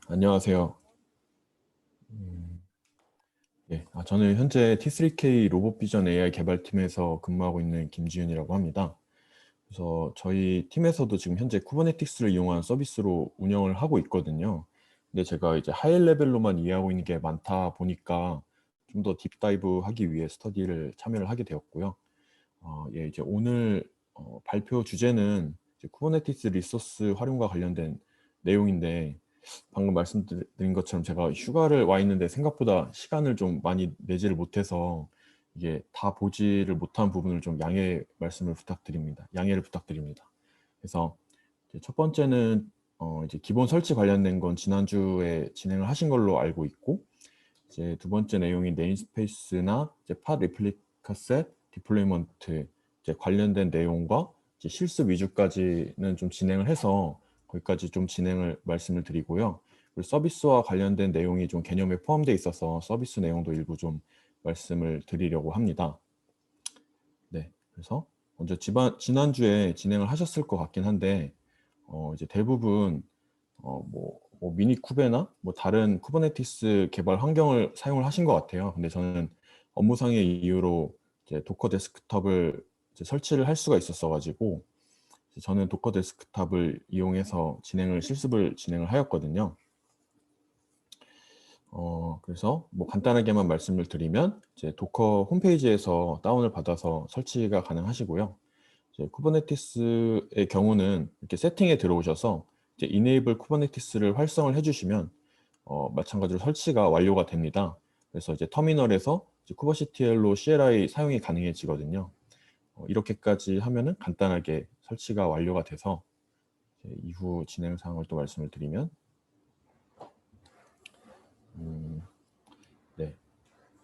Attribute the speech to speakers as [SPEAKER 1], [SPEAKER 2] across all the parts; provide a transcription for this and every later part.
[SPEAKER 1] 안녕하세요. 예, 저는 현재 T3K 로봇 비전 AI 개발팀에서 근무하고 있는 김지윤이라고 합니다. 그래서 저희 팀에서도 지금 현재 쿠버네티스를 이용한 서비스로 운영을 하고 있거든요. 근데 제가 이제 하이 레벨로만 이해하고 있는 게 많다 보니까 좀 더 딥다이브 하기 위해 스터디를 참여를 하게 되었고요. 예, 이제 오늘 발표 주제는 이제 쿠버네티스 리소스 활용과 관련된 내용인데, 방금 말씀드린 것처럼 제가 휴가를 와 있는데 생각보다 시간을 좀 많이 내지를 못해서 이게 다 보지를 못한 부분을 좀 양해를 부탁드립니다. 그래서 이제 첫 번째는 이제 기본 설치 관련된 건 지난주에 진행을 하신 걸로 알고 있고, 이제 두 번째 내용이 네임스페이스나 이제 팟 레플리카 셋 디플로이먼트 이제 관련된 내용과 이제 실습 위주까지는 좀 진행을 해서 거기까지 좀 진행을 말씀을 드리고요. 그리고 서비스와 관련된 내용이 좀 개념에 포함되어 있어서 서비스 내용도 일부 좀 말씀을 드리려고 합니다. 네, 그래서 먼저 지난주에 진행을 하셨을 것 같긴 한데, 이제 대부분 뭐 미니 쿠베나 뭐 다른 쿠버네티스 개발 환경을 사용을 하신 것 같아요. 근데 저는 업무상의 이유로 이제 도커 데스크톱을 이제 설치를 할 수가 있었어가지고 저는 도커 데스크톱을 이용해서 실습을 진행을 하였거든요. 그래서 뭐 간단하게만 말씀을 드리면 이제 도커 홈페이지에서 다운을 받아서 설치가 가능하시고요. 이제 쿠버네티스의 경우는 이렇게 세팅에 들어오셔서 이제 Enable 쿠버네티스를 활성을 해주시면 마찬가지로 설치가 완료가 됩니다. 그래서 이제 터미널에서 이제 쿠버CTL로 CLI 사용이 가능해지거든요. 이렇게까지 하면은 간단하게 설치가 완료가 돼서 이후 진행 사항을 또 말씀을 드리면, 네,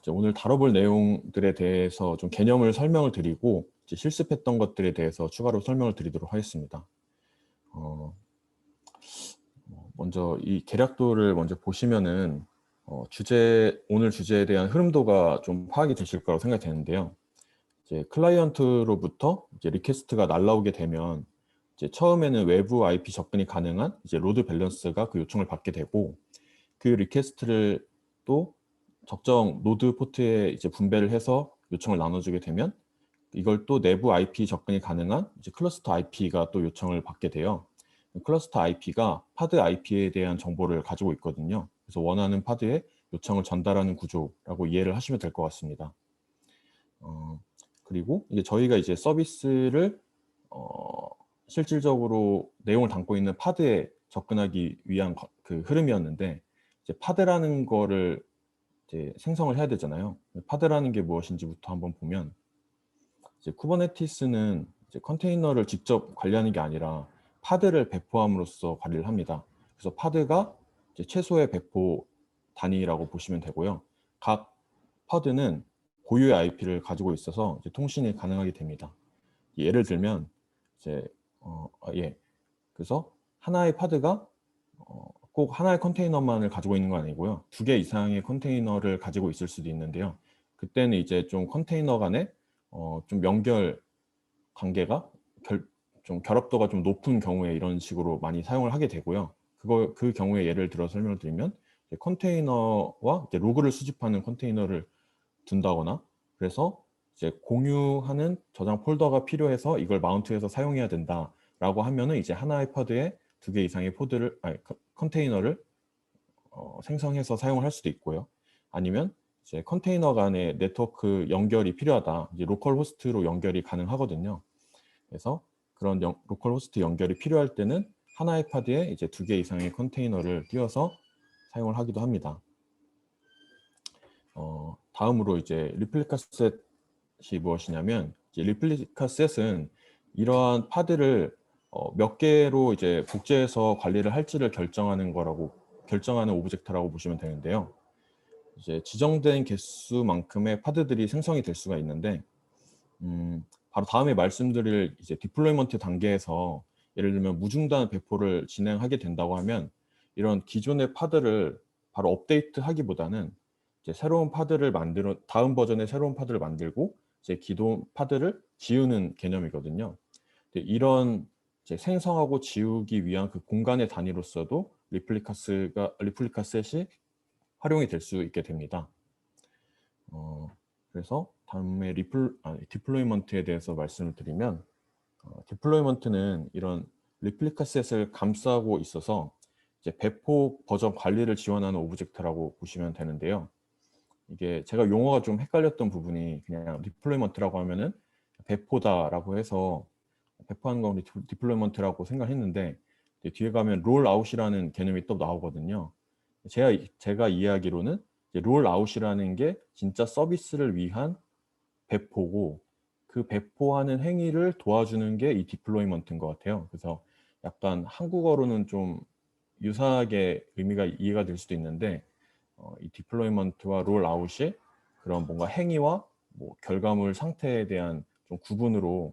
[SPEAKER 1] 이제 오늘 다뤄볼 내용들에 대해서 좀 개념을 설명을 드리고 이제 실습했던 것들에 대해서 추가로 설명을 드리도록 하겠습니다. 어, 먼저 이 계략도를 먼저 보시면은 오늘 주제에 대한 흐름도가 좀 파악이 되실 거라고 생각이 되는데요. 이제 클라이언트로부터 이제 리퀘스트가 날라오게 되면 이제 처음에는 외부 IP 접근이 가능한 이제 로드 밸런스가 그 요청을 받게 되고, 그 리퀘스트를 또 적정 노드 포트에 이제 분배를 해서 요청을 나눠주게 되면 이걸 또 내부 IP 접근이 가능한 이제 클러스터 IP가 또 요청을 받게 돼요. 클러스터 IP가 파드 IP에 대한 정보를 가지고 있거든요. 그래서 원하는 파드에 요청을 전달하는 구조라고 이해를 하시면 될 것 같습니다. 그리고 이제 저희가 이제 서비스를 실질적으로 내용을 담고 있는 파드에 접근하기 위한 그 흐름이었는데, 이제 파드라는 거를 이제 생성을 해야 되잖아요. 파드라는 게 무엇인지부터 한번 보면, 이제 쿠버네티스는 이제 컨테이너를 직접 관리하는 게 아니라 파드를 배포함으로써 관리를 합니다. 그래서 파드가 이제 최소의 배포 단위라고 보시면 되고요. 각 파드는 고유의 IP를 가지고 있어서 이제 통신이 가능하게 됩니다. 예를 들면 이제 예, 그래서 하나의 파드가 꼭 하나의 컨테이너만을 가지고 있는 건 아니고요. 두 개 이상의 컨테이너를 가지고 있을 수도 있는데요. 그때는 이제 좀 컨테이너 간에 좀 연결 관계가 좀 결합도가 좀 높은 경우에 이런 식으로 많이 사용을 하게 되고요. 그 경우에 예를 들어 설명을 드리면 이제 컨테이너와 이제 로그를 수집하는 컨테이너를 둔다거나, 그래서 이제 공유하는 저장 폴더가 필요해서 이걸 마운트해서 사용해야 된다라고 하면은 이제 하나의 파드에 두 개 이상의 컨테이너를 생성해서 사용을 할 수도 있고요. 아니면 이제 컨테이너 간의 네트워크 연결이 필요하다. 이제 로컬 호스트로 연결이 가능하거든요. 그래서 그런 로컬 호스트 연결이 필요할 때는 하나의 파드에 이제 두 개 이상의 컨테이너를 띄워서 사용을 하기도 합니다. 다음으로 이제 리플리카 셋이 무엇이냐면, 이제 리플리카 셋은 이러한 파드를 몇 개로 이제 복제해서 관리를 할지를 결정하는 오브젝트라고 보시면 되는데요. 이제 지정된 개수만큼의 파드들이 생성이 될 수가 있는데, 바로 다음에 말씀드릴 이제 디플로이먼트 단계에서 예를 들면 무중단 배포를 진행하게 된다고 하면 이런 기존의 파드를 바로 업데이트하기보다는 이제 다음 버전의 새로운 파드를 만들고 이제 기존 파드를 지우는 개념이거든요. 이런 이제 생성하고 지우기 위한 그 공간의 단위로서도 리플리카 셋이 활용이 될 수 있게 됩니다. 그래서 다음에 디플로이먼트에 대해서 말씀을 드리면, 디플로이먼트는 이런 리플리카 셋을 감싸고 있어서 이제 배포 버전 관리를 지원하는 오브젝트라고 보시면 되는데요. 이게 제가 용어가 좀 헷갈렸던 부분이, 그냥 디플로이먼트라고 하면은 배포다라고 해서 배포하는 건 디플로이먼트라고 생각했는데, 뒤에 가면 롤아웃이라는 개념이 또 나오거든요. 제가 이해하기로는 롤아웃이라는 게 진짜 서비스를 위한 배포고, 그 배포하는 행위를 도와주는 게 이 디플로이먼트인 것 같아요. 그래서 약간 한국어로는 좀 유사하게 의미가 이해가 될 수도 있는데, 이 디플로이먼트와 롤아웃이 그런 뭔가 행위와 뭐 결과물 상태에 대한 좀 구분으로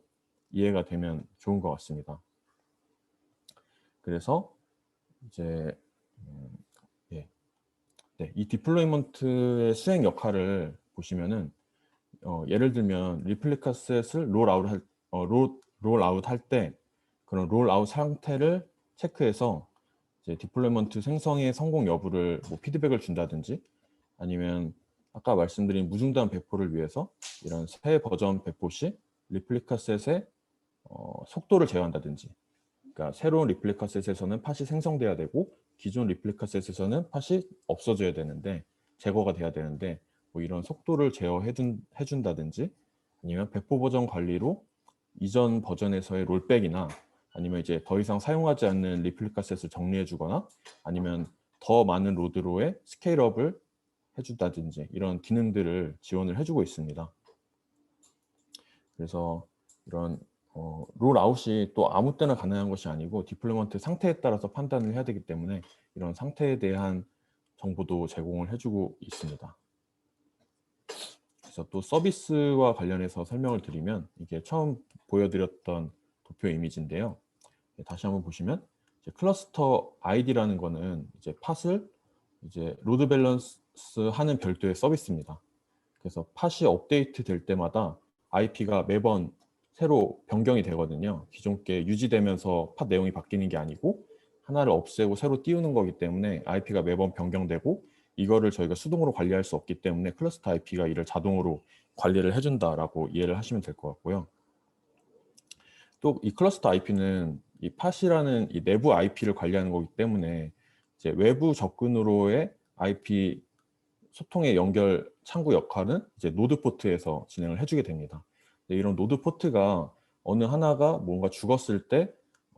[SPEAKER 1] 이해가 되면 좋은 것 같습니다. 그래서 이제 예. 네, 이 디플로이먼트의 수행 역할을 보시면은, 예를 들면 리플리카 셋을 롤아웃 할 때 그런 롤아웃 상태를 체크해서 이제 디플로이먼트 생성의 성공 여부를 뭐 피드백을 준다든지, 아니면 아까 말씀드린 무중단 배포를 위해서 이런 새 버전 배포 시 리플리카 셋의 속도를 제어한다든지, 그러니까 새로운 리플리카 셋에서는 팟이 생성돼야 되고 기존 리플리카 셋에서는 팟이 없어져야 되는데, 제거가 돼야 되는데, 뭐 이런 속도를 제어해 준다든지, 아니면 배포 버전 관리로 이전 버전에서의 롤백이나, 아니면 이제 더 이상 사용하지 않는 리플리카 셋을 정리해 주거나, 아니면 더 많은 로드로의 스케일업을 해준다든지, 이런 기능들을 지원을 해주고 있습니다. 그래서 이런 롤아웃이 또 아무 때나 가능한 것이 아니고 디플로이먼트 상태에 따라서 판단을 해야 되기 때문에 이런 상태에 대한 정보도 제공을 해주고 있습니다. 그래서 또 서비스와 관련해서 설명을 드리면, 이게 처음 보여드렸던 도표 이미지인데요. 다시 한번 보시면, 이제 클러스터 아이디라는 거는 이제 팟을 이제 로드 밸런스 하는 별도의 서비스입니다. 그래서 팟이 업데이트 될 때마다 IP가 매번 새로 변경이 되거든요. 기존 게 유지되면서 팟 내용이 바뀌는 게 아니고 하나를 없애고 새로 띄우는 거기 때문에 IP가 매번 변경되고, 이거를 저희가 수동으로 관리할 수 없기 때문에 클러스터 IP가 이를 자동으로 관리를 해준다라고 이해를 하시면 될 것 같고요. 또 이 클러스터 IP는 이 팟이라는 이 내부 IP를 관리하는 거기 때문에 이제 외부 접근으로의 IP 소통의 연결 창구 역할은 이제 노드 포트에서 진행을 해주게 됩니다. 이런 노드 포트가 어느 하나가 뭔가 죽었을 때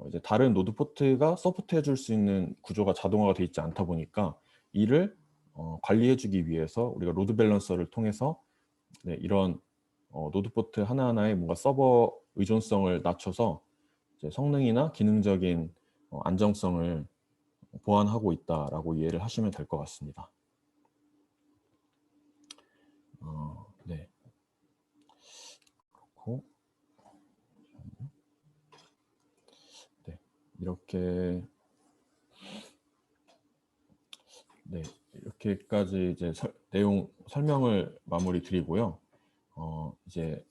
[SPEAKER 1] 이제 다른 노드 포트가 서포트해 줄 수 있는 구조가 자동화가 되어 있지 않다 보니까, 이를 관리해 주기 위해서 우리가 로드 밸런서를 통해서 이런 노드 포트 하나하나의 뭔가 서버 의존성을 낮춰서 이제 성능이나 기능적인 안정성을 보완하고 있다라고 이해를 하시면 될 것 같습니다. 네. 그렇고, 네, 이렇게 이렇게까지 이제 내용 설명을 마무리 드리고요. 이제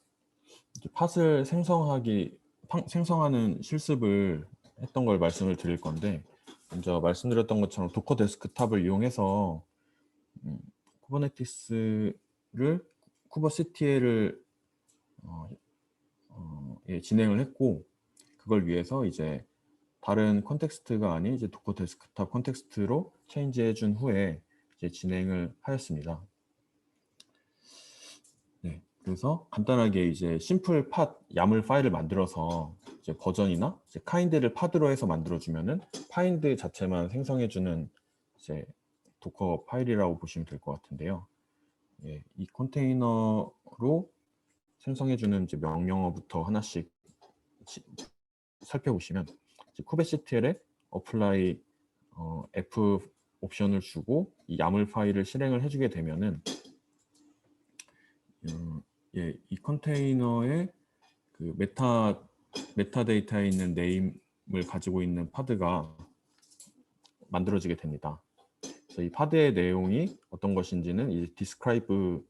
[SPEAKER 1] 팟을 생성하는 실습을 했던 걸 말씀을 드릴 건데, 먼저 말씀드렸던 것처럼 도커 데스크탑을 이용해서 쿠버네티스를 쿠버시티에를 진행을 했고, 그걸 위해서 이제 다른 컨텍스트가 아닌 이제 도커 데스크탑 컨텍스트로 체인지해 준 후에 이제 진행을 하였습니다. 네, 그래서 간단하게 이제 심플 팟 야물 파일을 만들어서 이제 버전이나 이제 카인드를 팟으로 해서 만들어주면은 파인드 자체만 생성해주는 이제 도커 파일이라고 보시면 될 것 같은데요. 예, 이 컨테이너로 생성해주는 이제 명령어부터 하나씩 살펴보시면, 쿠베시티엘에 apply F 옵션을 주고 이 야물 파일을 실행을 해주게 되면은 이 컨테이너의 그 메타데이터에 있는 네임을 가지고 있는 파드가 만들어지게 됩니다. 그래서 이 파드의 내용이 어떤 것인지는 이 describe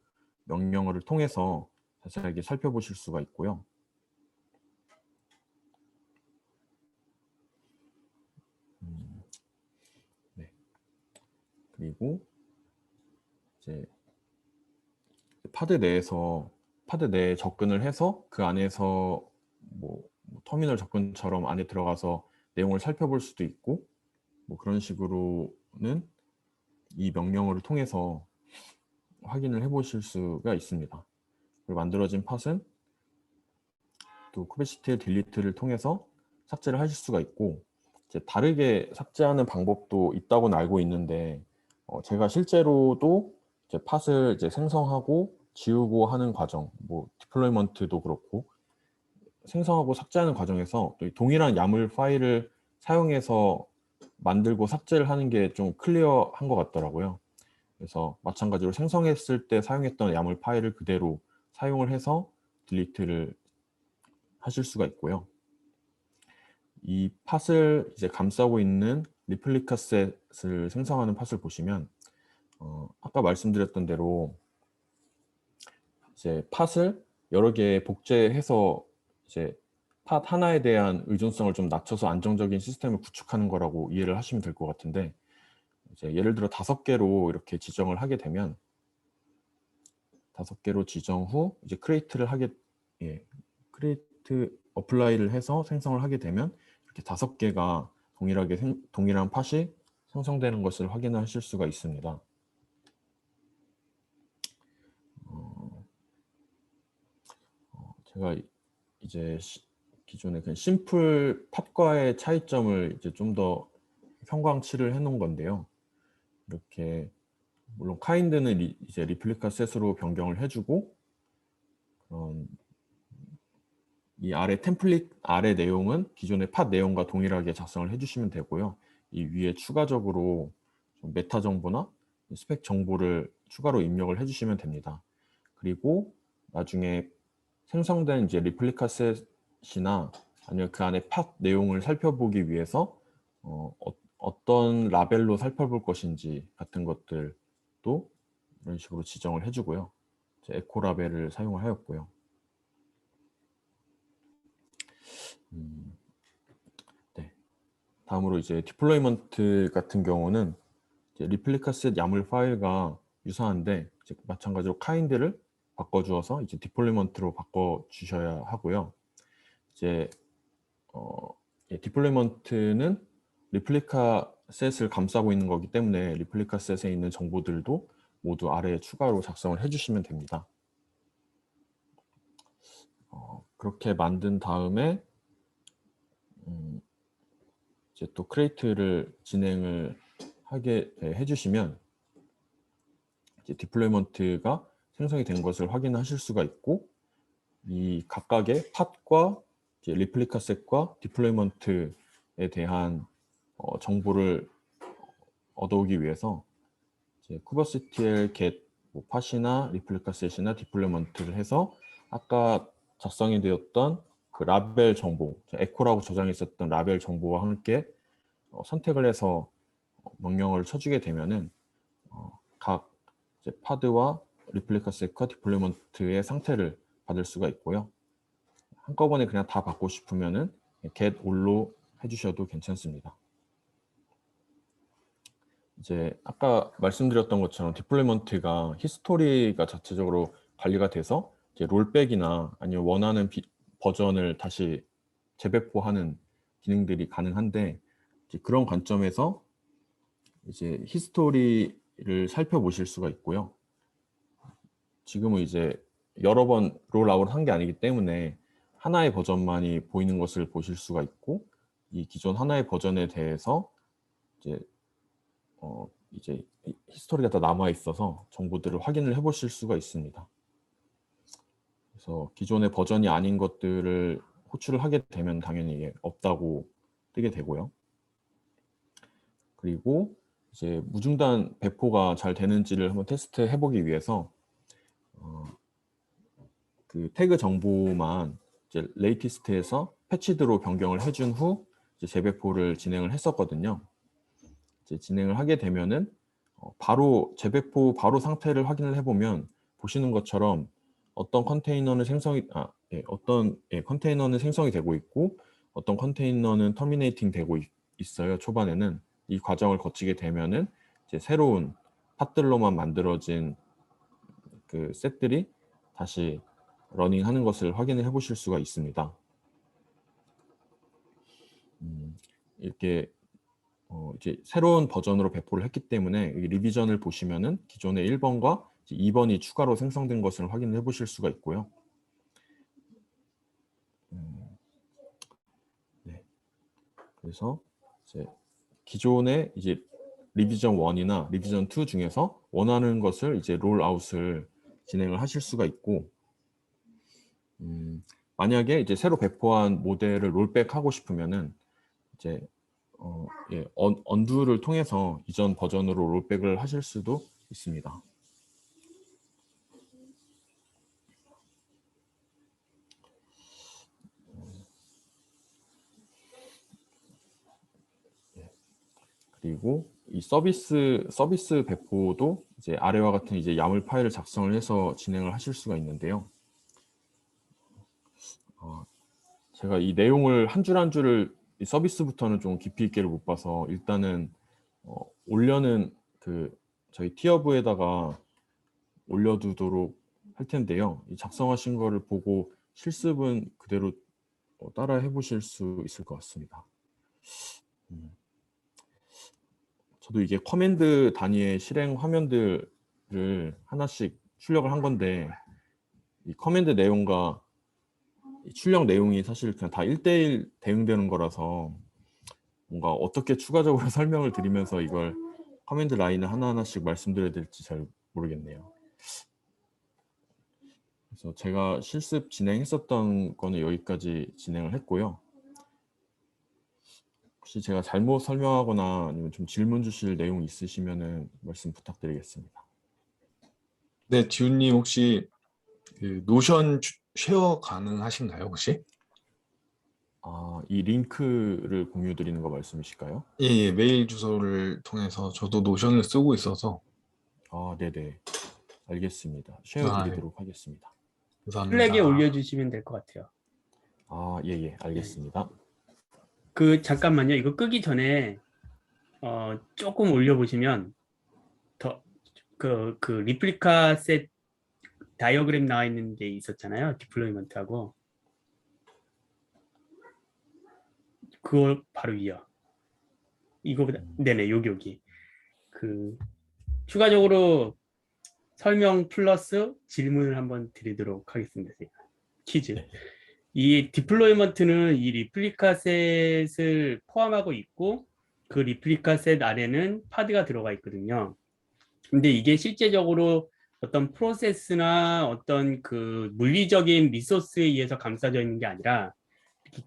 [SPEAKER 1] 명령어를 통해서 자세하게 살펴보실 수가 있고요. 그리고 이제 파드 내에 접근을 해서 그 안에서 뭐 터미널 접근처럼 안에 들어가서 내용을 살펴볼 수도 있고, 뭐 그런 식으로는 이 명령어를 통해서 확인을 해보실 수가 있습니다. 그리고 만들어진 팟은 또 kubectl 딜리트를 통해서 삭제를 하실 수가 있고, 이제 다르게 삭제하는 방법도 있다고는 알고 있는데, 제가 실제로도 이제 팟을 이제 생성하고 지우고 하는 과정, 뭐 디플로이먼트도 그렇고 생성하고 삭제하는 과정에서 또 동일한 야물 파일을 사용해서 만들고 삭제를 하는 게 좀 클리어한 것 같더라고요. 그래서 마찬가지로 생성했을 때 사용했던 야물 파일을 그대로 사용을 해서 딜리트를 하실 수가 있고요. 이 팟을 이제 감싸고 있는 리플리카 셋을 생성하는 팟을 보시면 아까 말씀드렸던 대로 이제 팟을 여러 개 복제해서 이제 팟 하나에 대한 의존성을 좀 낮춰서 안정적인 시스템을 구축하는 거라고 이해를 하시면 될 것 같은데, 이제 예를 들어 5개로 이렇게 지정을 하게 되면 5개로 지정 후 이제 크리에이트 어플라이를 해서 생성을 하게 되면 이렇게 5개가 동일한 팟이 생성되는 것을 확인하실 수가 있습니다. 제가 이제 기존에 그냥 심플 팟과의 차이점을 이제 좀 더 형광칠을 해놓은 건데요. 이렇게 물론 카인드는 이제 리플리카 셋으로 변경을 해주고, 이 아래 템플릿 아래 내용은 기존의 팟 내용과 동일하게 작성을 해주시면 되고요. 이 위에 추가적으로 좀 메타 정보나 스펙 정보를 추가로 입력을 해주시면 됩니다. 그리고 나중에 생성된 이제 리플리카 셋이나 아니면 그 안에 팟 내용을 살펴보기 위해서 어떤 라벨로 살펴볼 것인지 같은 것들도 이런 식으로 지정을 해주고요. 에코 라벨을 사용을 하였고요. 네. 다음으로 이제 디플로이먼트 같은 경우는 이제 리플리카 셋 야물 파일과 유사한데 이제 마찬가지로 카인드를 바꿔주어서 이제 디플로이먼트로 바꿔주셔야 하고요. 이제 디플로이먼트는 리플리카 셋을 감싸고 있는 거기 때문에 리플리카 셋에 있는 정보들도 모두 아래에 추가로 작성을 해주시면 됩니다. 그렇게 만든 다음에 이제 또 크리에이트를 진행을 하게 해주시면 이제 디플로이먼트가 생성이 된 것을 확인하실 수가 있고, 이 각각의 팟과 리플리카 셋과 디플로이먼트에 대한 정보를 얻어오기 위해서 이제 kubectl get 뭐 팟이나 리플리카 셋이나 디플로이먼트를 해서 아까 작성이 되었던 그 라벨 정보, 에코라고 저장했었던 라벨 정보와 함께 선택을 해서 명령어를 쳐주게 되면은 각 이제 파드와 리플리카 셋과 디플로이먼트의 상태를 받을 수가 있고요. 한꺼번에 그냥 다 받고 싶으면은 get all로 해주셔도 괜찮습니다. 이제 아까 말씀드렸던 것처럼 디플로이먼트가 히스토리가 자체적으로 관리가 돼서 이제 롤백이나 아니면 원하는 버전을 다시 재배포하는 기능들이 가능한데, 이제 그런 관점에서 이제 히스토리를 살펴보실 수가 있고요. 지금은 이제 여러 번 롤아웃 한 게 아니기 때문에 하나의 버전만이 보이는 것을 보실 수가 있고, 이 기존 하나의 버전에 대해서 이제 히스토리가 다 남아 있어서 정보들을 확인을 해보실 수가 있습니다. 그래서 기존의 버전이 아닌 것들을 호출을 하게 되면 당연히 이게 없다고 뜨게 되고요. 그리고 이제 무중단 배포가 잘 되는지를 한번 테스트 해보기 위해서 그 태그 정보만 이제 latest에서 패치드로 변경을 해준 후 이제 재배포를 진행을 했었거든요. 이제 진행을 하게 되면은 바로 재배포 바로 상태를 확인을 해보면 보시는 것처럼 어떤 컨테이너는 컨테이너는 생성이 되고 있고 어떤 컨테이너는 터미네이팅 되고 있어요. 초반에는 이 과정을 거치게 되면은 이제 새로운 팟들로만 만들어진 그 셋들이 다시 러닝하는 것을 확인을 해보실 수가 있습니다. 이렇게 이제 새로운 버전으로 배포를 했기 때문에 리비전을 보시면은 기존의 1번과 2번이 추가로 생성된 것을 확인해 보실 수가 있고요. 네. 그래서 이제 기존의 이제 리비전 1이나 리비전 2 중에서 원하는 것을 이제 롤아웃을 진행을 하실 수가 있고, 만약에 이제 새로 배포한 모델을 롤백하고 싶으면은 이제 언두를 통해서 이전 버전으로 롤백을 하실 수도 있습니다. 그리고 이 서비스 배포도 이제 아래와 같은 이제 야물 파일을 작성을 해서 진행을 하실 수가 있는데요. 제가 이 내용을 한 줄 한 줄을 이 서비스부터는 좀 깊이 있게를 못 봐서 일단은 올려는 그 저희 티어브에다가 올려두도록 할 텐데요. 이 작성하신 거를 보고 실습은 그대로 따라 해보실 수 있을 것 같습니다. 저도 이게 커맨드 단위의 실행 화면들을 하나씩 출력을 한 건데, 이 커맨드 내용과 이 출력 내용이 사실 그냥 다 1대1 대응되는 거라서 뭔가 어떻게 추가적으로 설명을 드리면서 이걸 커맨드 라인을 하나하나씩 말씀드려야 될지 잘 모르겠네요. 그래서 제가 실습 진행했었던 거는 여기까지 진행을 했고요. 혹시 제가 잘못 설명하거나 아니면 좀 질문 주실 내용 있으시면은 말씀 부탁드리겠습니다.
[SPEAKER 2] 네, 지훈님 혹시 그 노션 쉐어 가능하신가요, 혹시?
[SPEAKER 1] 이 링크를 공유 드리는 거 말씀이실까요?
[SPEAKER 2] 예, 예, 메일 주소를 통해서 저도 노션을 쓰고 있어서.
[SPEAKER 1] 네네. 알겠습니다. 쉐어
[SPEAKER 2] 아, 예,
[SPEAKER 1] 드리도록 하겠습니다.
[SPEAKER 3] 슬랙에
[SPEAKER 2] 감사합니다.
[SPEAKER 3] 올려주시면 될 것 같아요.
[SPEAKER 1] 예, 알겠습니다.
[SPEAKER 3] 잠깐만요. 이거 끄기 전에 조금 올려보시면 더 그 리플리카 셋 다이어그램 나와 있는 게 있었잖아요. 디플로이먼트하고 그걸 바로 위요. 이거보다 네네 여기 그 추가적으로 설명 플러스 질문을 한번 드리도록 하겠습니다. 퀴즈.
[SPEAKER 1] 네.
[SPEAKER 3] 이 디플로이먼트는 이 리플리카 셋을 포함하고 있고 그 리플리카 셋 안에는 파드가 들어가 있거든요. 근데 이게 실제적으로 어떤 프로세스나 어떤 그 물리적인 리소스에 의해서 감싸져 있는 게 아니라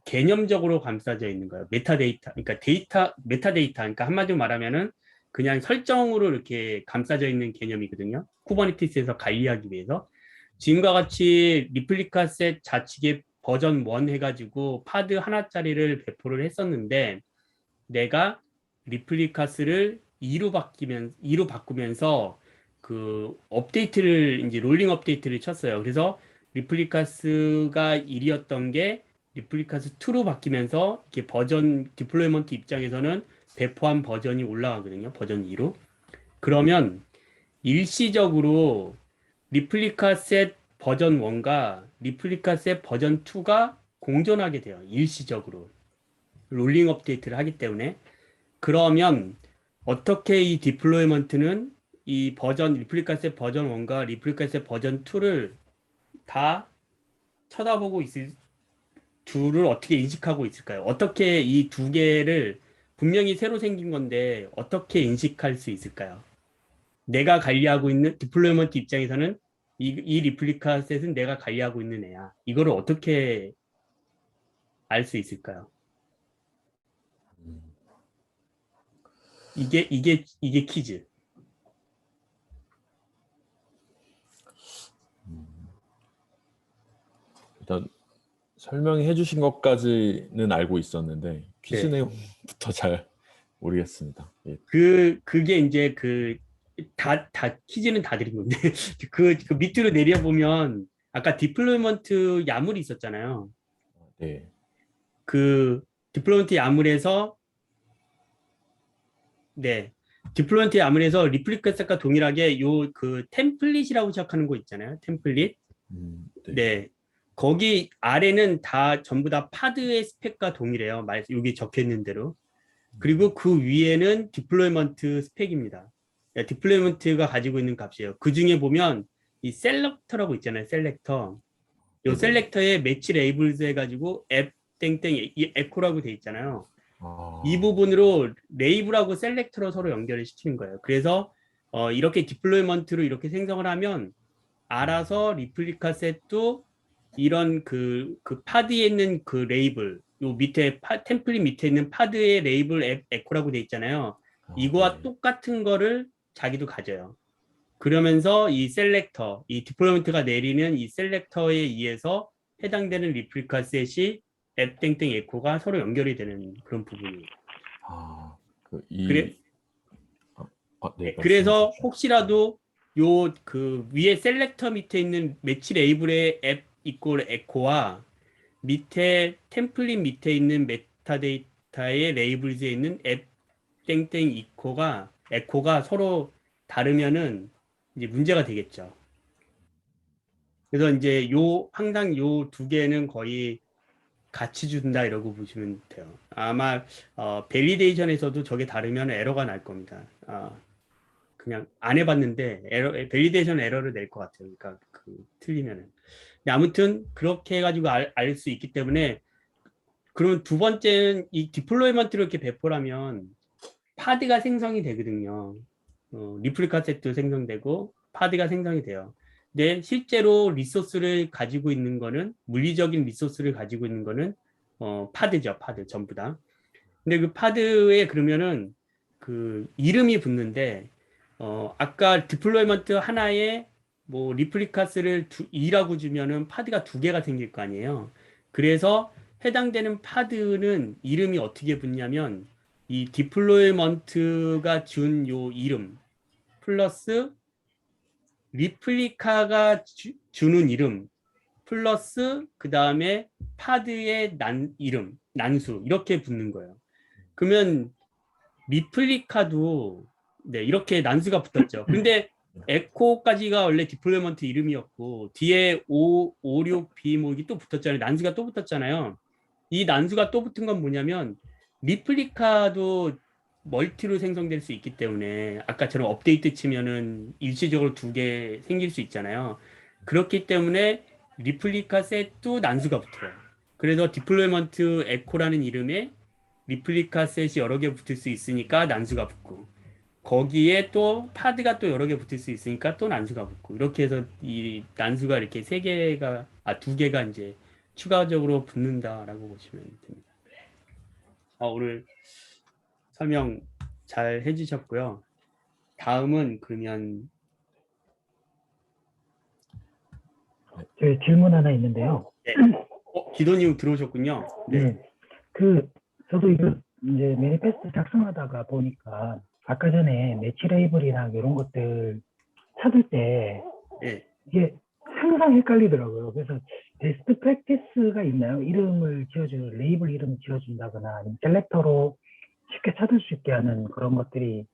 [SPEAKER 3] 개념적으로 감싸져 있는 거예요. 메타데이터, 그러니까 메타데이터, 그러니까 한마디로 말하면은 그냥 설정으로 이렇게 감싸져 있는 개념이거든요. 쿠버네티스에서 관리하기 위해서. 지금과 같이 리플리카 셋 좌측에 버전 1 해가지고 파드 하나짜리를 배포를 했었는데 내가 리플리카스를 2로 바꾸면서 그 업데이트를 이제 롤링 업데이트를 쳤어요. 그래서 리플리카스가 1이었던 게 리플리카스 2로 바뀌면서 이렇게 버전 디플로이먼트 입장에서는 배포한 버전이 올라가거든요. 버전 2로. 그러면 일시적으로 리플리카 셋 버전 1과 리플리카 셋 버전 2가 공존하게 돼요. 일시적으로. 롤링 업데이트를 하기 때문에. 그러면 어떻게 이 디플로이먼트는 이 버전 리플리카 셋 버전 1과 리플리카 셋 버전 2를 다 쳐다보고 있을 둘을 어떻게 인식하고 있을까요? 어떻게 이 두 개를 분명히 새로 생긴 건데 어떻게 인식할 수 있을까요? 내가 관리하고 있는 디플로이먼트 입장에서는 이 리플리카 셋은 내가 관리하고 있는 애야. 이거를 어떻게 알 수 있을까요? 이게 퀴즈.
[SPEAKER 1] 일단 설명해 주신 것까지는 알고 있었는데 퀴즈
[SPEAKER 3] 네.
[SPEAKER 1] 내용부터 잘 모르겠습니다. 예.
[SPEAKER 3] 그게 이제 퀴즈는 다 드린 건데, 그 밑으로 내려보면, 아까 디플로이먼트 야물이 있었잖아요.
[SPEAKER 1] 네.
[SPEAKER 3] 그 디플로이먼트 야물에서, 네. 디플로이먼트의 아무래서 리플리카 셋과 동일하게 요 그 템플릿이라고 시작하는 거 있잖아요. 템플릿.
[SPEAKER 1] 네.
[SPEAKER 3] 네. 거기 아래는 다 전부 다 파드의 스펙과 동일해요. 여기 적혀 있는 대로. 그리고 그 위에는 디플로이먼트 스펙입니다. 디플로이먼트가 가지고 있는 값이에요. 그 중에 보면 이 셀렉터라고 있잖아요. 셀렉터. 요
[SPEAKER 1] 네네.
[SPEAKER 3] 셀렉터에 매치 레이블스 해가지고 앱 땡땡 이 에코라고 돼 있잖아요.
[SPEAKER 1] 아,
[SPEAKER 3] 이 부분으로 레이블하고 셀렉터로 서로 연결을 시키는 거예요. 그래서 이렇게 디플로이먼트로 이렇게 생성을 하면 알아서 리플리카 셋도 이런 그 파드에 있는 그 레이블, 요 밑에 템플릿 밑에 있는 파드의 레이블 에코라고 돼 있잖아요. 이거와
[SPEAKER 1] 네.
[SPEAKER 3] 똑같은 거를 자기도 가져요. 그러면서 이 셀렉터, 이 디플로이먼트가 내리는 이 셀렉터에 의해서 해당되는 리플리카 셋이 앱 땡땡 에코가 서로 연결이 되는 그런 부분이에요.
[SPEAKER 1] 아,
[SPEAKER 3] 그래,
[SPEAKER 1] 네,
[SPEAKER 3] 그래서
[SPEAKER 1] 말씀하십시오.
[SPEAKER 3] 혹시라도 요 그 위에 셀렉터 밑에 있는 매치 레이블의 앱 이꼴 에코와 밑에 템플릿 밑에 있는 메타데이터의 레이블즈에 있는 앱 땡땡 에코가 서로 다르면은 이제 문제가 되겠죠. 그래서 이제 항상 요 두 개는 거의 같이 준다 이러고 보시면 돼요. 아마 밸리데이션에서도 저게 다르면 에러가 날 겁니다. 그냥 안 해봤는데 밸리데이션 에러를 낼 것 같아요. 그러니까 틀리면은. 근데 아무튼 그렇게 해가지고 알 수 있기 때문에 그러면 두 번째는 이 디플로이먼트를 이렇게 배포를 하면 파드가 생성이 되거든요. 리플리카 셋도 생성되고 파드가 생성이 돼요. 근데 실제로 리소스를 가지고 있는 거는 물리적인 리소스를 가지고 있는 거는 파드죠. 파드 전부 다. 근데 그 파드에 그러면은 그 이름이 붙는데 아까 디플로이먼트 하나에 뭐 리플리카스를 2라고 주면은 파드가 두 개가 생길 거 아니에요. 그래서 해당되는 파드는 이름이 어떻게 붙냐면 이 디플로이먼트가 준 요 이름 플러스 리플리카가 주는 이름 플러스 그 다음에 파드의 이름 난수 이렇게 붙는 거예요. 그러면 리플리카도 네, 이렇게 난수가 붙었죠. 근데 에코까지가 원래 디플로이먼트 이름이었고 뒤에 56B 뭐 이게 또 붙었잖아요. 난수가 또 붙었잖아요. 이 난수가 또 붙은 건 뭐냐면 리플리카도 멀티로 생성될 수 있기 때문에 아까처럼 업데이트 치면은 일시적으로 두 개 생길 수 있잖아요. 그렇기 때문에 리플리카 셋도 난수가 붙어요. 그래서 디플로이먼트 에코라는 이름에 리플리카 셋이 여러 개 붙을 수 있으니까 난수가 붙고 거기에 또 파드가 또 여러 개 붙을 수 있으니까 또 난수가 붙고 이렇게 해서 이 난수가 이렇게 두 개가 이제 추가적으로 붙는다라고 보시면 됩니다. 오늘 설명 잘 해주셨고요. 다음은 그러면
[SPEAKER 4] 제 질문 하나 있는데요.
[SPEAKER 3] 네. 기도님 들어오셨군요. 네.
[SPEAKER 4] 네. 저도 이거 이제 매니페스트 작성하다가 보니까 아까 전에 매치 레이블이나 이런 것들 찾을 때
[SPEAKER 3] 네.
[SPEAKER 4] 이게 항상 헷갈리더라고요. 그래서 베스트 프랙티스가 있나요? 이름을 지어주는 레이블 이름 지어준다거나 아니면 셀렉터로 쉽게 찾을 수 있게 하는 그런 것들이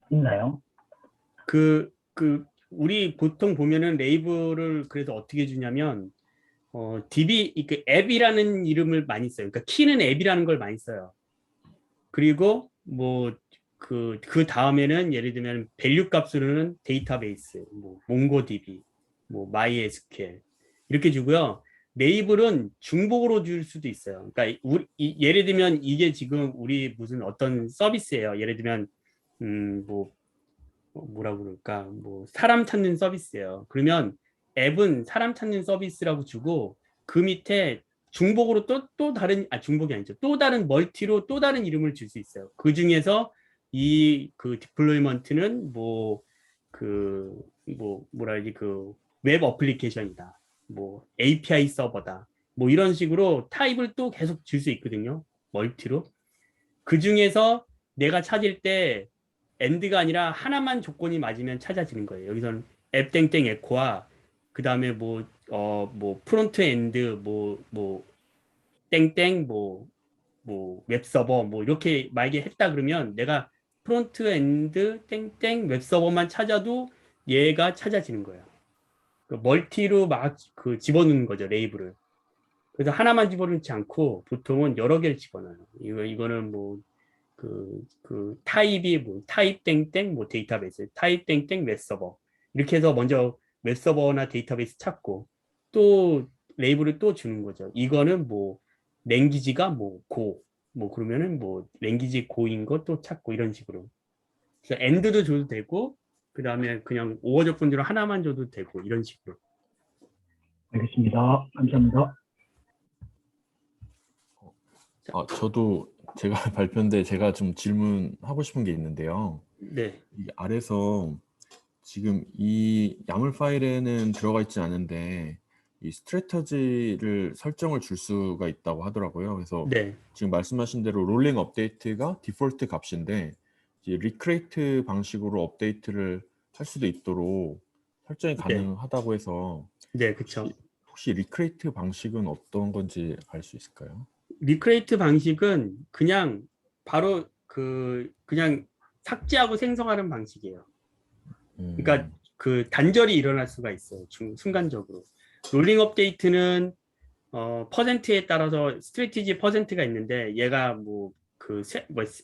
[SPEAKER 4] 있나요?
[SPEAKER 3] 우리 보통 보면은 레이블을 그래서 어떻게 주냐면 DB, 그 앱이라는 이름을 많이 써요. 그러니까 키는 앱이라는 걸 많이 써요. 그리고 뭐 그 다음에는 예를 들면 밸류 값으로는 데이터베이스, 뭐 몽고DB, 뭐 MySQL 이렇게 주고요. 레이블은 중복으로 줄 수도 있어요. 그러니까 예를 들면 이게 지금 우리 무슨 어떤 서비스예요. 예를 들면 뭐라고 그럴까? 뭐 사람 찾는 서비스예요. 그러면 앱은 사람 찾는 서비스라고 주고 그 밑에 중복으로 또 다른 중복이 아니죠. 또 다른 멀티로 또 다른 이름을 줄 수 있어요. 그 중에서 그 디플로이먼트는 뭐라 해야지 웹 어플리케이션이다. 뭐 API 서버다. 뭐 이런 식으로 타입을 또 계속 줄 수 있거든요. 멀티로. 그 중에서 내가 찾을 때 엔드가 아니라 하나만 조건이 맞으면 찾아지는 거예요. 여기서는 앱 땡땡 에코와 그 다음에 뭐 프론트 엔드 땡땡 웹 서버 뭐 이렇게 만약에 했다 그러면 내가 프론트엔드 땡땡 웹서버만 찾아도 얘가 찾아지는 거예요. 그 멀티로 막 그 집어넣는 거죠, 레이블을. 그래서 하나만 집어넣지 않고 보통은 여러 개를 집어넣어요. 이거는 뭐 타입이 뭐 타입 땡땡 뭐 데이터베이스, 타입 땡땡 웹서버 이렇게 해서 먼저 웹서버나 데이터베이스 찾고 또 레이블을 또 주는 거죠. 이거는 뭐 랭귀지가 뭐 고, 뭐 그러면은 뭐 랭귀지 고인 거 또 찾고 이런 식으로. 그래서 엔드도 줘도 되고 그 다음에 그냥 오어 조건대로 하나만 줘도 되고 이런 식으로.
[SPEAKER 4] 알겠습니다. 감사합니다.
[SPEAKER 1] 저도 제가 발표인데 제가 좀 질문하고 싶은 게 있는데요.
[SPEAKER 3] 네,
[SPEAKER 1] 이 아래서 지금 이 야물 파일에는 들어가 있지 않은데 이 스트래터지를 설정을 줄 수가 있다고 하더라고요. 그래서
[SPEAKER 3] 네,
[SPEAKER 1] 지금 말씀하신 대로 롤링 업데이트가 디폴트 값인데 이제 리크레이트 방식으로 업데이트를 할 수도 있도록 설정이
[SPEAKER 3] 네,
[SPEAKER 1] 가능하다고 해서
[SPEAKER 3] 네, 그렇죠.
[SPEAKER 1] 혹시 리크레이트 방식은 어떤 건지 알 수 있을까요?
[SPEAKER 3] 리크레이트 방식은 그냥 바로 그냥 삭제하고 생성하는 방식이에요. 그러니까 그 단절이 일어날 수가 있어요. 순간적으로. 롤링 업데이트는 퍼센트에 따라서 스트래티지 퍼센트가 있는데 얘가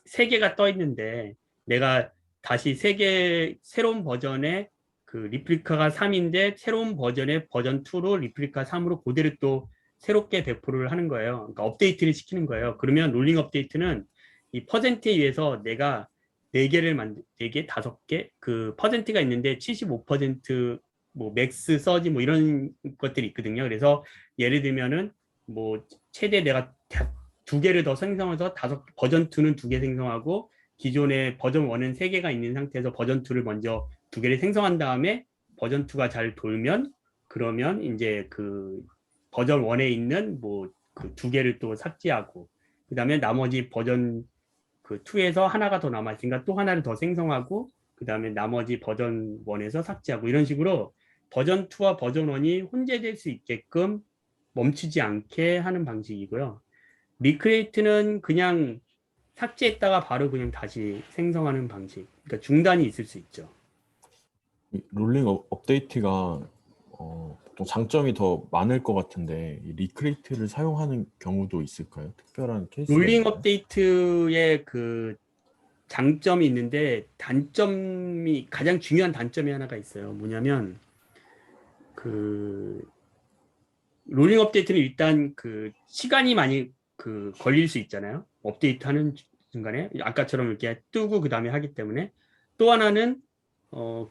[SPEAKER 3] 세 개가 떠 있는데 내가 다시 새로운 버전의 그 리플리카가 3인데 새로운 버전의 버전 2로 리플리카 3으로 그대로 또 새롭게 배포를 하는 거예요. 그러니까 업데이트를 시키는 거예요. 그러면 롤링 업데이트는 이 퍼센트에 의해서 내가 4개를 4개, 5개 그 퍼센트가 있는데 75% 뭐 맥스 서지 뭐 이런 것들이 있거든요. 그래서 예를 들면은 뭐 최대 내가 2개를 더 생성해서 버전 2는 2개 생성하고 기존의 버전 1은 3개가 있는 상태에서 버전 2를 먼저 2개를 생성한 다음에 버전 2가 잘 돌면 그러면 이제 그 버전 1에 있는 뭐 그 2개를 또 삭제하고 그다음에 나머지 버전 그 2에서 하나가 더 남아 있으니까 또 하나를 더 생성하고 그다음에 나머지 버전 1에서 삭제하고 이런 식으로 버전 2와 버전 1이 혼재될 수 있게끔 멈추지 않게 하는 방식이고요. 리크레이트는 그냥 삭제했다가 바로 그냥 다시 생성하는 방식. 그러니까 중단이 있을 수 있죠.
[SPEAKER 1] 이 롤링 업데이트가 보통 장점이 더 많을 것 같은데 이 리크레이트를 사용하는 경우도 있을까요? 특별한 케이스가
[SPEAKER 3] 롤링
[SPEAKER 1] 있나요?
[SPEAKER 3] 업데이트의 그 장점이 있는데 가장 중요한 단점이 하나가 있어요. 뭐냐면 그 롤링 업데이트는 일단 그 시간이 많이 그 걸릴 수 있잖아요. 업데이트 하는 순간에 아까처럼 이렇게 뜨고 그 다음에 하기 때문에 또 하나는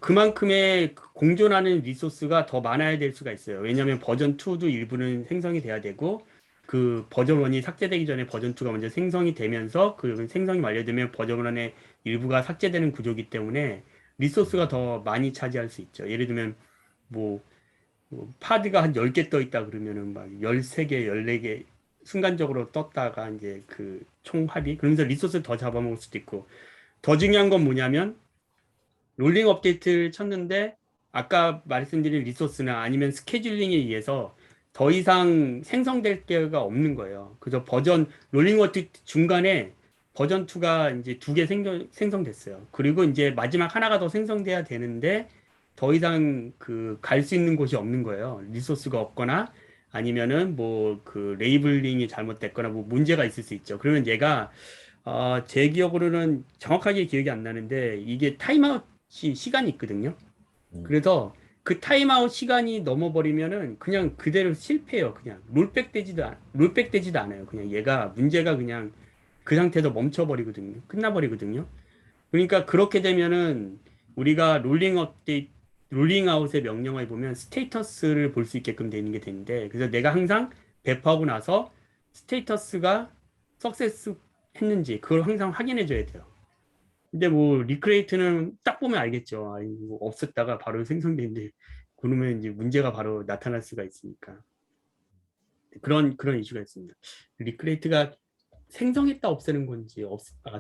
[SPEAKER 3] 그만큼의 공존하는 리소스가 더 많아야 될 수가 있어요. 왜냐하면 버전 2도 일부는 생성이 돼야 되고 그 버전 1이 삭제되기 전에 버전 2가 먼저 생성이 되면서 그 생성이 완료되면 버전 1의 일부가 삭제되는 구조이기 때문에 리소스가 더 많이 차지할 수 있죠. 예를 들면 뭐 파드가 한 10개 떠 있다 그러면은 막 13개, 14개 순간적으로 떴다가 이제 그 총합이 그러면서 리소스를 더 잡아먹을 수도 있고 더 중요한 건 뭐냐면 롤링 업데이트를 쳤는데 아까 말씀드린 리소스나 아니면 스케줄링에 의해서 더 이상 생성될 게가 없는 거예요. 그래서 롤링 업데이트 중간에 버전 2가 이제 2개 생성됐어요. 그리고 이제 마지막 하나가 더 생성돼야 되는데 더 이상 갈 수 있는 곳이 없는 거예요. 리소스가 없거나 아니면은 뭐 그 레이블링이 잘못됐거나 뭐 문제가 있을 수 있죠. 그러면 얘가 제 기억으로는 정확하게 기억이 안 나는데 이게 타임아웃 시간이 있거든요. 그래서 그 타임아웃 시간이 넘어버리면은 그냥 그대로 실패해요. 그냥 롤백 되지도 않아요. 그냥 얘가 문제가 그냥 그 상태에서 멈춰버리거든요. 끝나버리거든요. 그러니까 그렇게 되면은 우리가 롤링아웃의 명령어에 보면 스테이터스를 볼 수 있게끔 되는 게 되는데 그래서 내가 항상 배포하고 나서 스테이터스가 석세스 했는지 그걸 항상 확인해 줘야 돼요. 근데 뭐 리크레이트는 딱 보면 알겠죠. 아니, 뭐 없었다가 바로 생성되는데 그러면 이제 문제가 바로 나타날 수가 있으니까 그런 이슈가 있습니다. 리크레이트가 생성했다 없애는 건지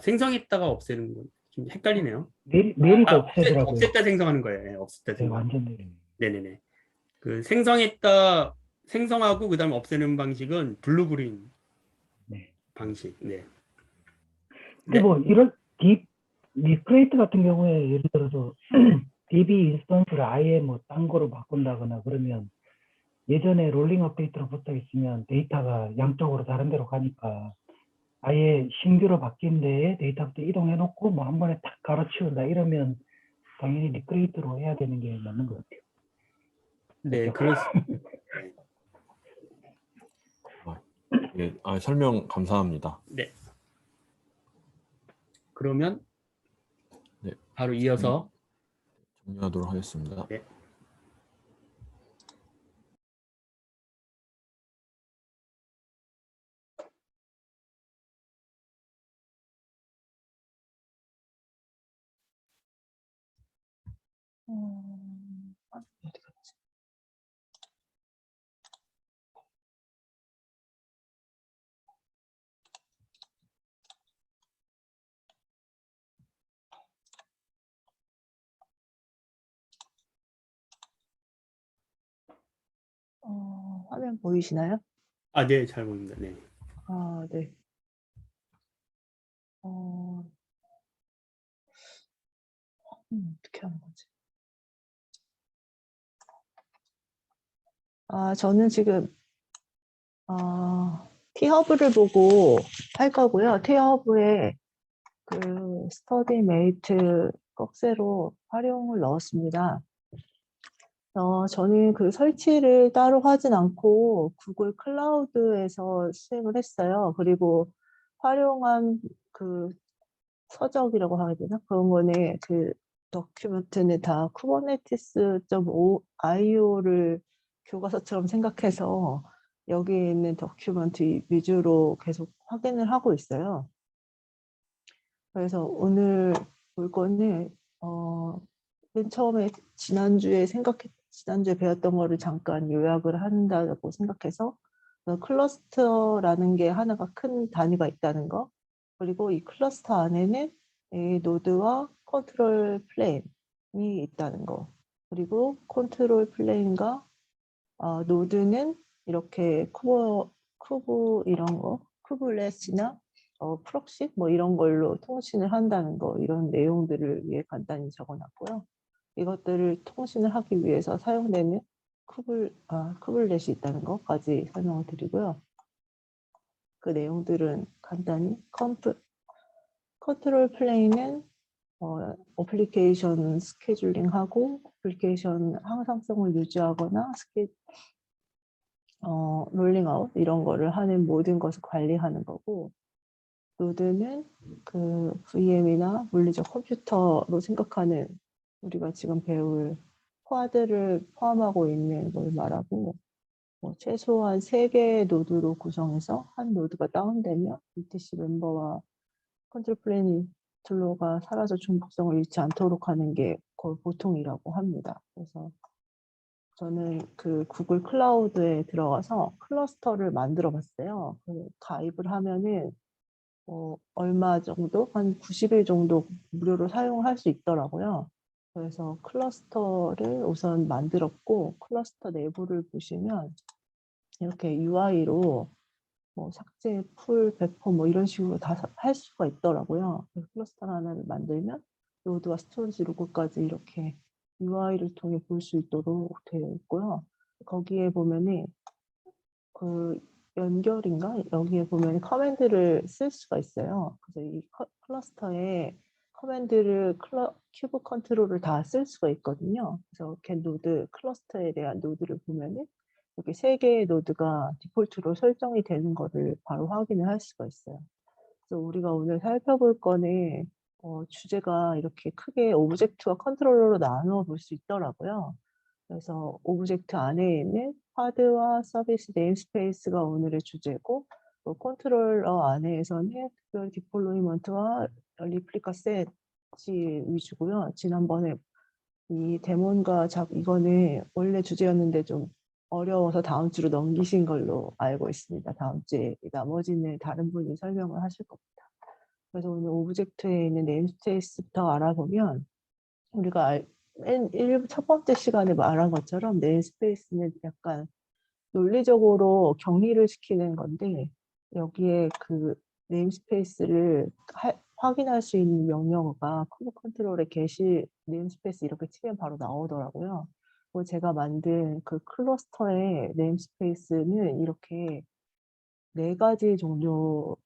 [SPEAKER 3] 생성했다가 없애는 건지 좀 헷갈리네요.
[SPEAKER 4] 내리고 없애더라고요.
[SPEAKER 3] 없앴다 생성하는 거예요. 네, 없앴다
[SPEAKER 4] 네,
[SPEAKER 3] 생성.
[SPEAKER 4] 완전 내리.
[SPEAKER 3] 네네네. 그 생성하고 그다음에 없애는 방식은 블루 그린
[SPEAKER 4] 네.
[SPEAKER 3] 방식. 네.
[SPEAKER 4] 근데 뭐 이런 리크레이트 같은 경우에 예를 들어서 DB 인스턴스를 아예 뭐 딴 거로 바꾼다거나 그러면 예전에 롤링 업데이트로 붙어 있으면 데이터가 양쪽으로 다른 데로 가니까 아예 신규로 바뀐 데에 데이터부터 이동해 놓고 뭐 한 번에 탁 갈아치운다 이러면 당연히 리크레이트로 해야 되는 게 맞는 것 같아요.
[SPEAKER 3] 네,
[SPEAKER 4] 그렇죠?
[SPEAKER 1] 예, 설명 감사합니다.
[SPEAKER 3] 네. 그러면
[SPEAKER 1] 네.
[SPEAKER 3] 바로 이어서
[SPEAKER 1] 정리하도록 하겠습니다.
[SPEAKER 3] 네.
[SPEAKER 5] 어디 갔지? 화면 보이시나요?
[SPEAKER 3] 네, 잘 보입니다. 네.
[SPEAKER 5] 네. 어떻게 하는 거지? 저는 지금 T-허브를 보고 할 거고요. T-허브에 그 스터디 메이트 꺽쇠로 활용을 넣었습니다. 저는 그 설치를 따로 하진 않고 구글 클라우드에서 수행을 했어요. 그리고 활용한 그 서적이라고 해야 되나? 그런 거는 그 도큐멘트는 다 kubernetes.io를 교과서처럼 생각해서 여기 있는 도큐멘트 위주로 계속 확인을 하고 있어요. 그래서 오늘 볼 거는 맨 처음에 지난주에 배웠던 거를 잠깐 요약을 한다고 생각해서 클러스터라는 게 하나가 큰 단위가 있다는 거, 그리고 이 클러스터 안에는 이 노드와 컨트롤 플레인이 있다는 거, 그리고 컨트롤 플레인과 노드는 이렇게 쿠브 이런 거, 쿠블렛이나 프록시 뭐 이런 걸로 통신을 한다는 거, 이런 내용들을 위해 간단히 적어놨고요. 이것들을 통신을 하기 위해서 사용되는 쿠블렛이 있다는 것까지 설명을 드리고요. 그 내용들은 간단히 컨트롤 플레인은 어플리케이션 스케줄링하고 어플리케이션 항상성을 유지하거나 롤링아웃 이런 거를 하는 모든 것을 관리하는 거고, 노드는 그 VM이나 물리적 컴퓨터로 생각하는 우리가 지금 배울 쿼드를 포함하고 있는 걸 말하고, 최소한 3개의 노드로 구성해서 한 노드가 다운되면 ETC 멤버와 컨트롤 플레인 툴로가 사라져 중복성을 잃지 않도록 하는 게 거의 보통이라고 합니다. 그래서 저는 그 구글 클라우드에 들어가서 클러스터를 만들어 봤어요. 가입을 하면은 얼마 정도? 한 90일 정도 무료로 사용할 수 있더라고요. 그래서 클러스터를 우선 만들었고, 클러스터 내부를 보시면 이렇게 UI로 삭제, 풀, 배포 뭐 이런 식으로 다 할 수가 있더라고요. 클러스터 하나를 만들면 노드와 스토리지 로그까지 이렇게 UI를 통해 볼 수 있도록 되어 있고요. 거기에 보면은 그 연결인가? 여기에 보면 커맨드를 쓸 수가 있어요. 그래서 이 클러스터에 커맨드를 큐브 컨트롤을 다 쓸 수가 있거든요. 그래서 겟 노드, 클러스터에 대한 노드를 보면은 이렇게 3개의 노드가 디폴트로 설정이 되는 거를 바로 확인을 할 수가 있어요. 그래서 우리가 오늘 살펴볼 거는 주제가 이렇게 크게 오브젝트와 컨트롤러로 나누어 볼 수 있더라고요. 그래서 오브젝트 안에 있는 파드와 서비스 네임스페이스가 오늘의 주제고, 또 컨트롤러 안에서는 특별 디플로이먼트와 리플리카 셋이 위주고요. 지난번에 이 데몬과 이거는 원래 주제였는데 좀 어려워서 다음 주로 넘기신 걸로 알고 있습니다. 다음 주에 나머지는 다른 분이 설명을 하실 겁니다. 그래서 오늘 오브젝트에 있는 네임스페이스부터 알아보면, 우리가 첫 번째 시간에 말한 것처럼 네임스페이스는 약간 논리적으로 격리를 시키는 건데, 여기에 그 네임스페이스를 확인할 수 있는 명령어가 커브 컨트롤에 게시 네임스페이스 이렇게 치면 바로 나오더라고요. 그리고 제가 만든 그 클러스터의 네임스페이스는 이렇게 4가지 종류로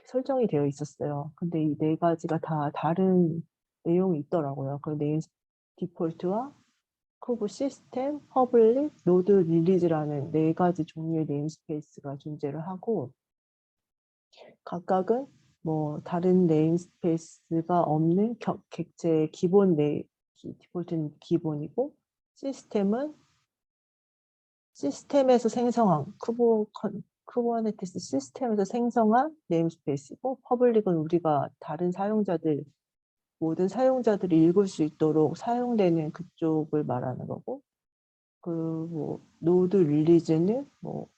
[SPEAKER 5] 설정이 되어 있었어요. 근데 이 4가지가 다 다른 내용이 있더라고요. 그 네임 디폴트와 커브 시스템, 퍼블릭, 노드 릴리즈라는 4가지 종류의 네임스페이스가 존재를 하고 각각은 뭐 다른 네임스페이스가 없는 객체의 기본 디폴트는 기본이고 시스템에서 생성한 쿠버네티스 시스템에서 생성한 네임스페이스고 퍼블릭은 우리가 다른 사용자들 모든 사용자들이 읽을 수 있도록 사용되는 그쪽을 말하는 거고 뭐 노드 릴리즈는 뭐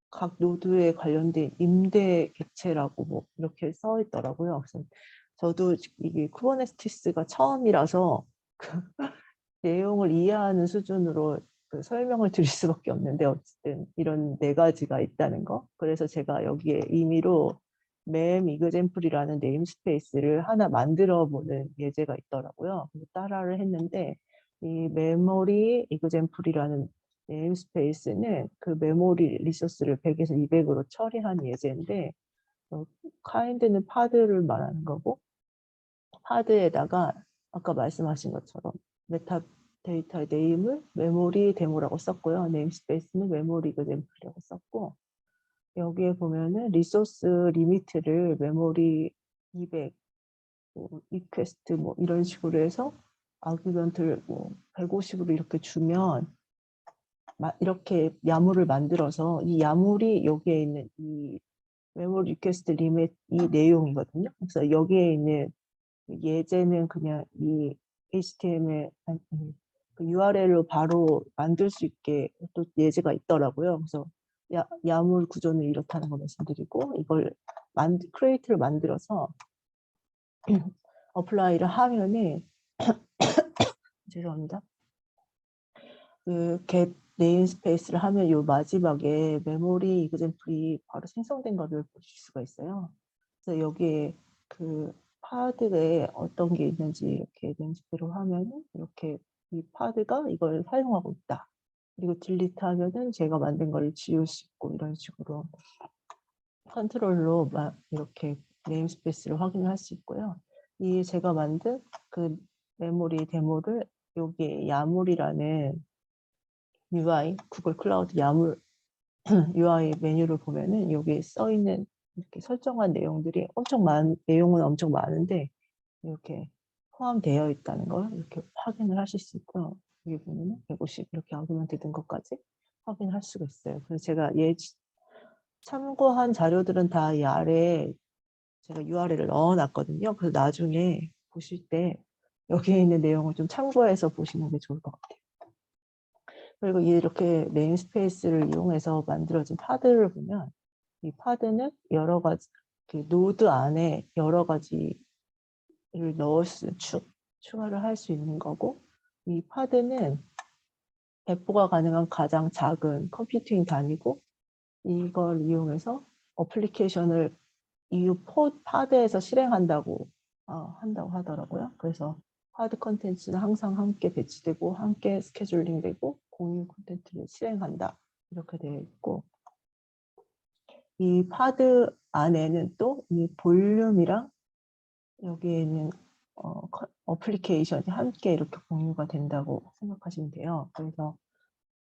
[SPEAKER 5] 각 노드에 관련된 임대 객체라고 뭐 이렇게 써 있더라고요. 그래서 저도 이게 쿠버네티스가 처음이라서 그 내용을 이해하는 수준으로 그 설명을 드릴 수밖에 없는데 어쨌든 이런 4가지가 있다는 거. 그래서 제가 여기에 임의로 MEM example이라는 네임스페이스를 하나 만들어 보는 예제가 있더라고요. 그래서 따라를 했는데 이 메모리 example이라는 네임스페이스는 그 메모리 리소스를 100에서 200으로 처리한 예제인데 kind는 파드를 말하는 거고 파드에다가 아까 말씀하신 것처럼 메타데이터의 네임을 메모리 데모라고 썼고요. 네임스페이스는 메모리 example이라고 썼고 여기에 보면은 리소스 리미트를 메모리 200, 뭐 리퀘스트 뭐 이런 식으로 해서 아규먼트를 뭐 150으로 이렇게 주면 이렇게 야물을 만들어서 이 야물이 여기에 있는 이 메모리 리퀘스트 리밋 이 내용이거든요. 그래서 여기에 있는 예제는 그냥 이 HTML 그 URL로 바로 만들 수 있게 또 예제가 있더라고요. 그래서 야물 구조는 이렇다는 거 말씀드리고 이걸 크리에이트를 만들어서 어플라이를 하면은 죄송합니다. 그 get 네임스페이스를 하면 요 마지막에 메모리 example이 바로 생성된 것을 보실 수가 있어요. 그래서 여기에 그 파드에 어떤 게 있는지 이렇게 네임스페이스로 하면은 이렇게 이 파드가 이걸 사용하고 있다. 그리고 딜리트 하면은 제가 만든 걸 지울 수 있고 이런 식으로 컨트롤로 이렇게 네임스페이스를 확인을 할 수 있고요. 이 제가 만든 그 메모리 데모를 여기에 야물이라는 UI, 구글 클라우드 야물 UI 메뉴를 보면은 여기에 써 있는 이렇게 설정한 내용들이 내용은 엄청 많은데 이렇게 포함되어 있다는 걸 이렇게 확인을 하실 수 있고요. 여기 보면은 150 이렇게 아규먼트 든 것까지 확인할 수가 있어요. 그래서 제가 참고한 자료들은 다 이 아래에 제가 URL을 넣어놨거든요. 그래서 나중에 보실 때 여기에 있는 내용을 좀 참고해서 보시는 게 좋을 것 같아요. 그리고 이렇게 네임스페이스를 이용해서 만들어진 파드를 보면 이 파드는 여러 가지 노드 안에 여러 가지를 추가를 할 수 있는 거고 이 파드는 배포가 가능한 가장 작은 컴퓨팅 단위고 이걸 이용해서 어플리케이션을 이 파드에서 실행한다고 하더라고요. 그래서 파드 컨텐츠는 항상 함께 배치되고 함께 스케줄링되고 공유 콘텐츠를 실행한다 이렇게 되어 있고 이 파드 안에는 또 이 볼륨이랑 여기에 있는 어플리케이션이 함께 이렇게 공유가 된다고 생각하시면 돼요. 그래서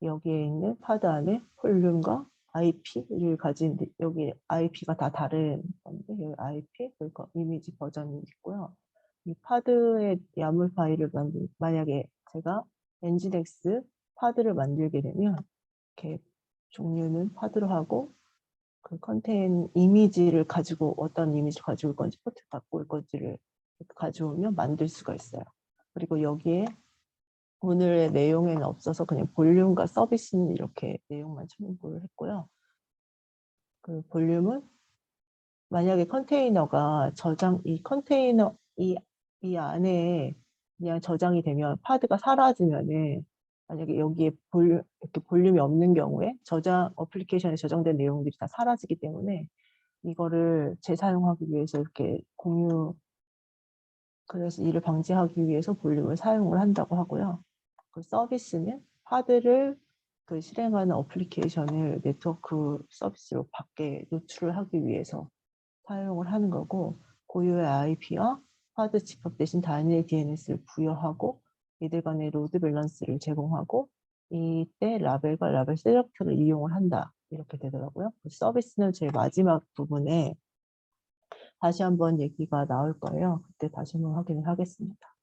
[SPEAKER 5] 여기에 있는 파드 안에 볼륨과 IP를 가진 여기 IP가 다 다른 건데 여기 IP 그러니까 이미지 버전이 있고요. 이 파드의 야물 파일을 만약에 제가 엔진엑스 파드를 만들게 되면 이렇게 종류는 파드로 하고 그 컨테인 이미지를 가지고 어떤 이미지를 가지고 올 건지 포트 갖고 올 건지를 가져오면 만들 수가 있어요. 그리고 여기에 오늘의 내용에는 없어서 그냥 볼륨과 서비스는 이렇게 내용만 첨부를 했고요. 그 볼륨은 만약에 컨테이너가 이 안에 그냥 저장이 되면 파드가 사라지면은 만약에 여기에 이렇게 볼륨이 없는 경우에 어플리케이션에 저장된 내용들이 다 사라지기 때문에 이거를 재사용하기 위해서 이렇게 그래서 이를 방지하기 위해서 볼륨을 사용을 한다고 하고요. 그 서비스는 파드를 그 실행하는 어플리케이션을 네트워크 서비스로 밖에 노출을 하기 위해서 사용을 하는 거고, 고유의 IP와 파드 집합 대신 단일 DNS를 부여하고 이들 간의 로드 밸런스를 제공하고 이때 라벨과 라벨 셀렉터를 이용을 한다. 이렇게 되더라고요. 그 서비스는 제일 마지막 부분에 다시 한번 얘기가 나올 거예요. 그때 다시 한번 확인을 하겠습니다.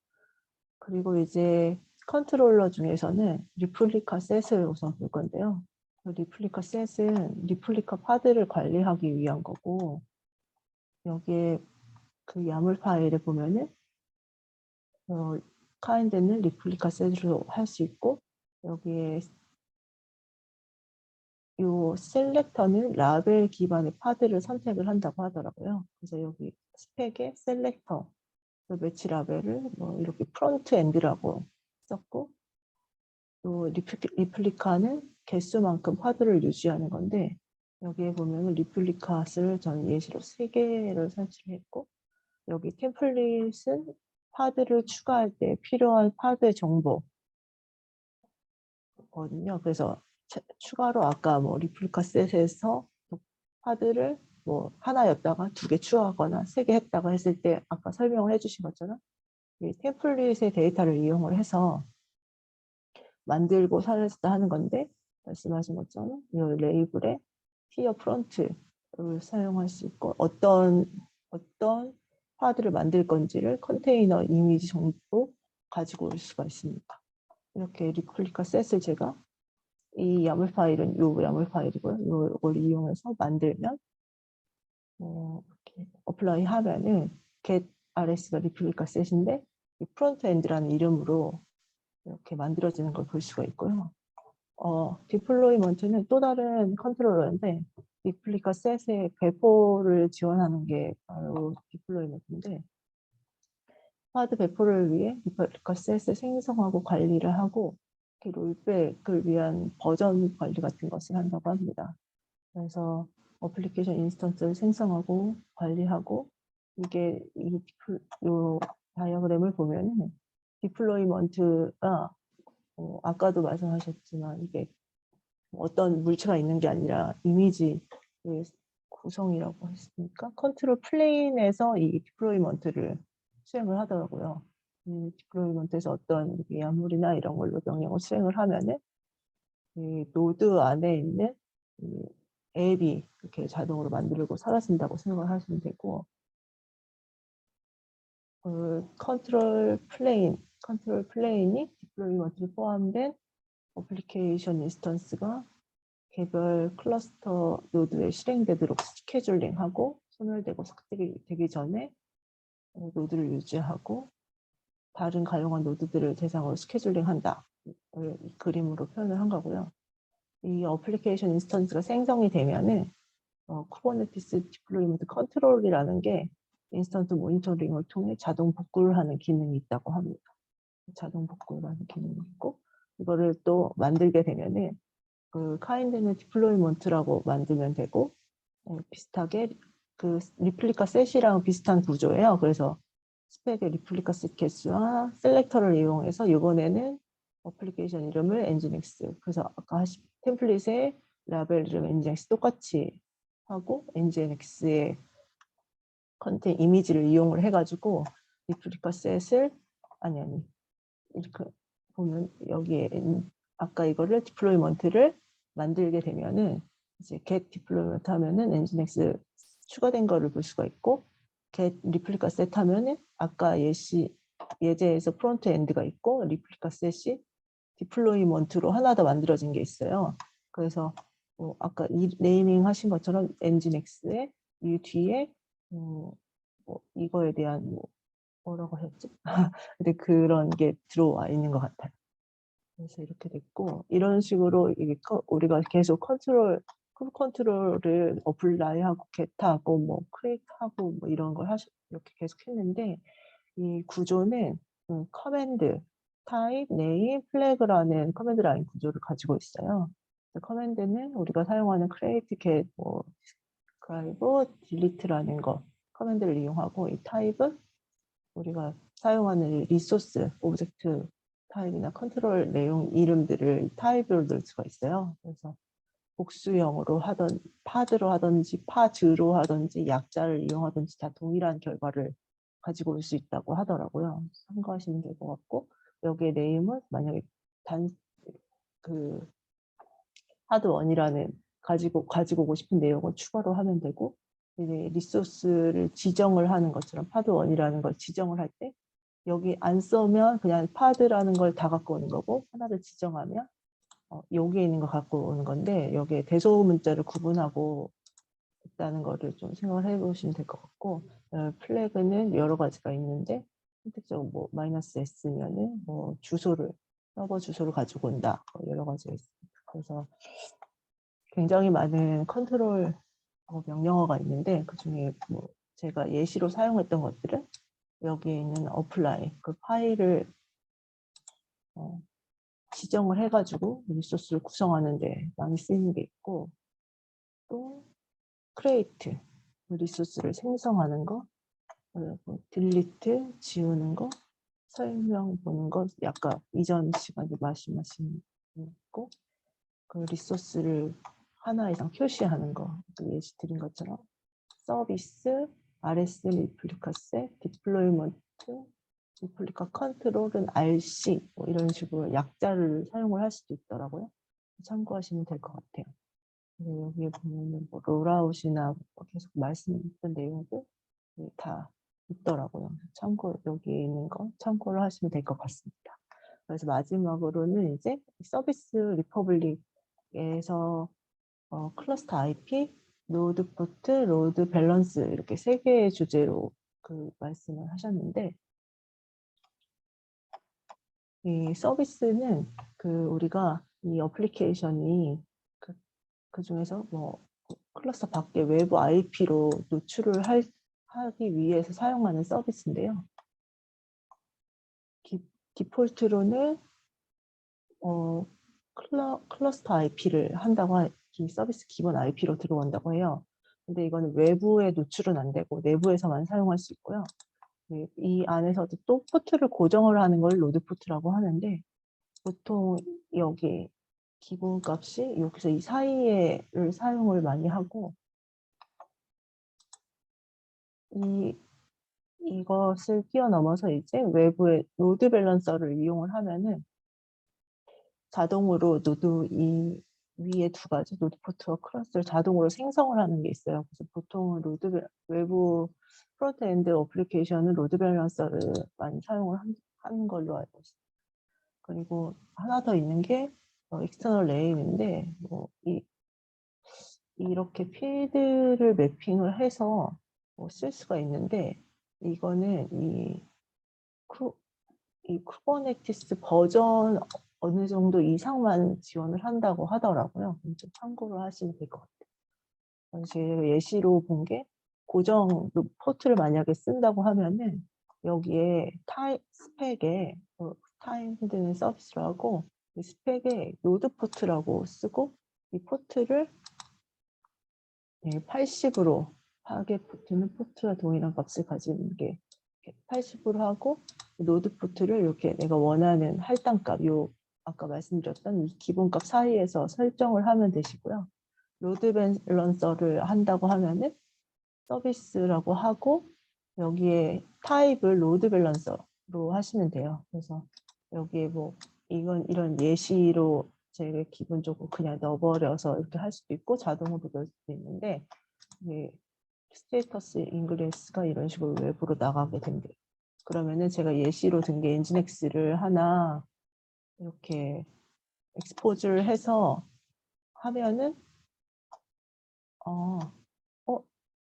[SPEAKER 5] 그리고 이제 컨트롤러 중에서는 리플리카 셋을 우선 볼 건데요. 리플리카 셋은 리플리카 파드를 관리하기 위한 거고, 여기에 그 야물 파일에 보면은 카인드는 리플리카 셋으로 할 수 있고, 여기에 요 셀렉터는 라벨 기반의 파드를 선택을 한다고 하더라고요. 그래서 여기 스펙에 셀렉터, 매치 라벨을 뭐 이렇게 프론트 엔드라고 썼고, 또 리플리카는 개수만큼 파드를 유지하는 건데, 여기에 보면 리플리카스를 저는 예시로 3개를 설치를 했고, 여기 템플릿은 파드를 추가할 때 필요한 파드의 정보거든요. 그래서 추가로 아까 뭐 리플리카 셋에서 파드를 뭐 하나였다가 2개 추가하거나 3개 했다가 했을 때 아까 설명을 해주신 것처럼 이 템플릿의 데이터를 이용을 해서 만들고 살렸다 하는 건데, 말씀하신 것처럼 이 레이블에 티어 프론트를 사용할 수 있고, 어떤 파드를 만들 건지를 컨테이너 이미지 정도 가지고 올 수가 있습니다. 이렇게 리플리카 셋을 제가 이 야물 파일은 요 야물 파일이고요. 이걸 이용해서 만들면 이렇게 어플라이 하면은 get rs가 리플리카 셋인데 이 프론트 엔드라는 이름으로 이렇게 만들어지는 걸 볼 수가 있고요. 디플로이먼트는 또 다른 컨트롤러인데 리플리카 셋의 배포를 지원하는 게 바로 디플로이먼트인데, 파드 배포를 위해 리플리카 셋을 생성하고 관리를 하고 롤백을 위한 버전 관리 같은 것을 한다고 합니다. 그래서 어플리케이션 인스턴스를 생성하고 관리하고, 이게 이 다이어그램을 보면은 디플로이먼트가 아까도 말씀하셨지만 이게 어떤 물체가 있는 게 아니라 이미지의 구성이라고 했으니까 컨트롤 플레인에서 이 디플로이먼트를 수행을 하더라고요. 이 디플로이먼트에서 어떤 야물이나 이런 걸로 명령을 수행을 하면은 이 노드 안에 있는 이 앱이 이렇게 자동으로 만들고 사라진다고 생각을 하시면 되고, 컨트롤 플레인이 디플로이먼트에 포함된 어플리케이션 인스턴스가 개별 클러스터 노드에 실행되도록 스케줄링하고 소멸되고 삭제되기 전에 노드를 유지하고 다른 가용한 노드들을 대상으로 스케줄링한다. 이 그림으로 표현을 한 거고요. 이 어플리케이션 인스턴스가 생성이 되면은 쿠버네티스 디플로이먼트 컨트롤이라는 게 인스턴트 모니터링을 통해 자동 복구를 하는 기능이 있다고 합니다. 자동 복구를 하는 기능이 있고, 이거를 또 만들게 되면은 그 카인드는 디플로이먼트라고 만들면 되고, 비슷하게 그 리플리카 셋이랑 비슷한 구조예요. 그래서 스펙의 리플리카 셋 개수와 셀렉터를 이용해서 이번에는 어플리케이션 이름을 엔진엑스, 그래서 아까 템플릿의 라벨 이름 엔진엑스 똑같이 하고 엔진엑스의 컨텐 이미지를 이용을 해가지고 리플리카 셋을 이렇게 보면 여기에 아까 이거를 디플로이먼트를 만들게 되면은 이제 get 디플로이먼트 하면은 엔진엑스 추가된 거를 볼 수가 있고, get 리플리카 셋 하면은 아까 예제에서 프론트 엔드가 있고 리플리카 셋이 디플로이먼트로 하나 더 만들어진 게 있어요. 그래서 아까 네이밍 하신 것처럼 엔진엑스의 이 뒤에 이거에 대한 뭐라고 하셨지? 근데 그런 게 들어와 있는 것 같아요. 그래서 이렇게 됐고, 이런 식으로 이게 우리가 계속 컨트롤을 어플라이하고 get하고 뭐 create하고 뭐 이런 걸 이렇게 계속 했는데, 이 구조는 커맨드, 타입, 네임, 플래그라는 커맨드 라인 구조를 가지고 있어요. 커맨드는 우리가 사용하는 create, get, 뭐 subscribe, delete라는 거 커맨드를 이용하고 이 타입은 우리가 사용하는 리소스, 오브젝트 타입이나 컨트롤 내용 이름들을 타입으로 넣을 수가 있어요. 그래서 복수형으로 하던 파드로 하든지 파즈로 하든지 약자를 이용하든지 다 동일한 결과를 가지고 올 수 있다고 하더라고요. 참고하시면 될 것 같고 여기에 네임은 만약에 그 파드 1이라는 가지고 오고 싶은 내용을 추가로 하면 되고 이제 리소스를 지정을 하는 것처럼 파드 1이라는 걸 지정을 할 때 여기 안 써면 그냥 파드라는 걸 다 갖고 오는 거고 하나를 지정하면 여기에 있는 거 갖고 오는 건데 여기에 대소 문자를 구분하고 있다는 거를 좀 생각을 해보시면 될 것 같고 플래그는 여러 가지가 있는데 선택적으로 뭐 -s면은 뭐 주소를 서버 주소를 가지고 온다 여러 가지가 있습니다. 그래서 굉장히 많은 컨트롤 명령어가 있는데 그 중에 뭐 제가 예시로 사용했던 것들은 여기에 있는 apply 그 파일을 지정을 해가지고 리소스를 구성하는데 많이 쓰이는 게 있고 또 create 리소스를 생성하는 거 그리고 delete 지우는 거 설명 보는 거 약간 이전 시간에 말씀하신 거 그 리소스를 하나 이상 표시하는 거 예시 드린 것처럼 서비스, RS, 리플리카세, 디플로이먼트, 리플리카 컨트롤은 RC 뭐 이런 식으로 약자를 사용을 할 수도 있더라고요. 참고하시면 될 것 같아요. 여기에 보면 뭐 롤아웃이나 뭐 계속 말씀드렸던 내용들 다 있더라고요. 참고 여기에 있는 거 참고를 하시면 될 것 같습니다. 그래서 마지막으로는 이제 서비스 리퍼블릭에서 클러스터 IP, 노드 포트, 로드 밸런스 이렇게 세 개의 주제로 그 말씀을 하셨는데 이 서비스는 그 우리가 이 어플리케이션이 그 중에서 뭐 클러스터 밖에 외부 IP로 노출을 하기 위해서 사용하는 서비스인데요. 디폴트로는 클러스터 IP를 한다고 이 서비스 기본 IP로 들어온다고 해요. 근데 이거는 외부에 노출은 안 되고 내부에서만 사용할 수 있고요. 이 안에서도 또 포트를 고정을 하는 걸 로드 포트라고 하는데 보통 여기 기본 값이 여기서 이 사이에를 사용을 많이 하고 이것을 뛰어넘어서 이제 외부의 로드 밸런서를 이용을 하면은 자동으로 노드 이 위에 두 가지 노드 포트와 클러스를 자동으로 생성을 하는 게 있어요. 그래서 보통 외부 프론트엔드 어플리케이션은 로드 밸런서를 많이 사용을 하는 걸로 알고 있습니다. 그리고 하나 더 있는 게 익스터널 네임인데 뭐 이렇게 필드를 매핑을 해서 쓸 수가 있는데 이거는 이 쿠버네티스 버전 어느 정도 이상만 지원을 한다고 하더라고요. 좀 참고를 하시면 될 것 같아요. 제가 예시로 본 게 고정 포트를 만약에 쓴다고 하면은 여기에 스펙에 타임 핸드는 서비스로 하고 이 스펙에 노드 포트라고 쓰고 이 포트를 80으로 하게 붙는 포트와 동일한 값을 가지는 게 80으로 하고 노드 포트를 이렇게 내가 원하는 할당값 아까 말씀드렸던 이 기본값 사이에서 설정을 하면 되시고요. 로드 밸런서를 한다고 하면은 서비스라고 하고 여기에 타입을 로드 밸런서로 하시면 돼요. 그래서 여기에 뭐 이런 예시로 제가 기본적으로 그냥 넣어버려서 이렇게 할 수도 있고 자동으로 넣을 수도 있는데 스테이터스 인그레스가 이런 식으로 외부로 나가게 된대요. 그러면은 제가 예시로 든 게 엔진엑스를 하나 이렇게 익스포즈를 해서 하면은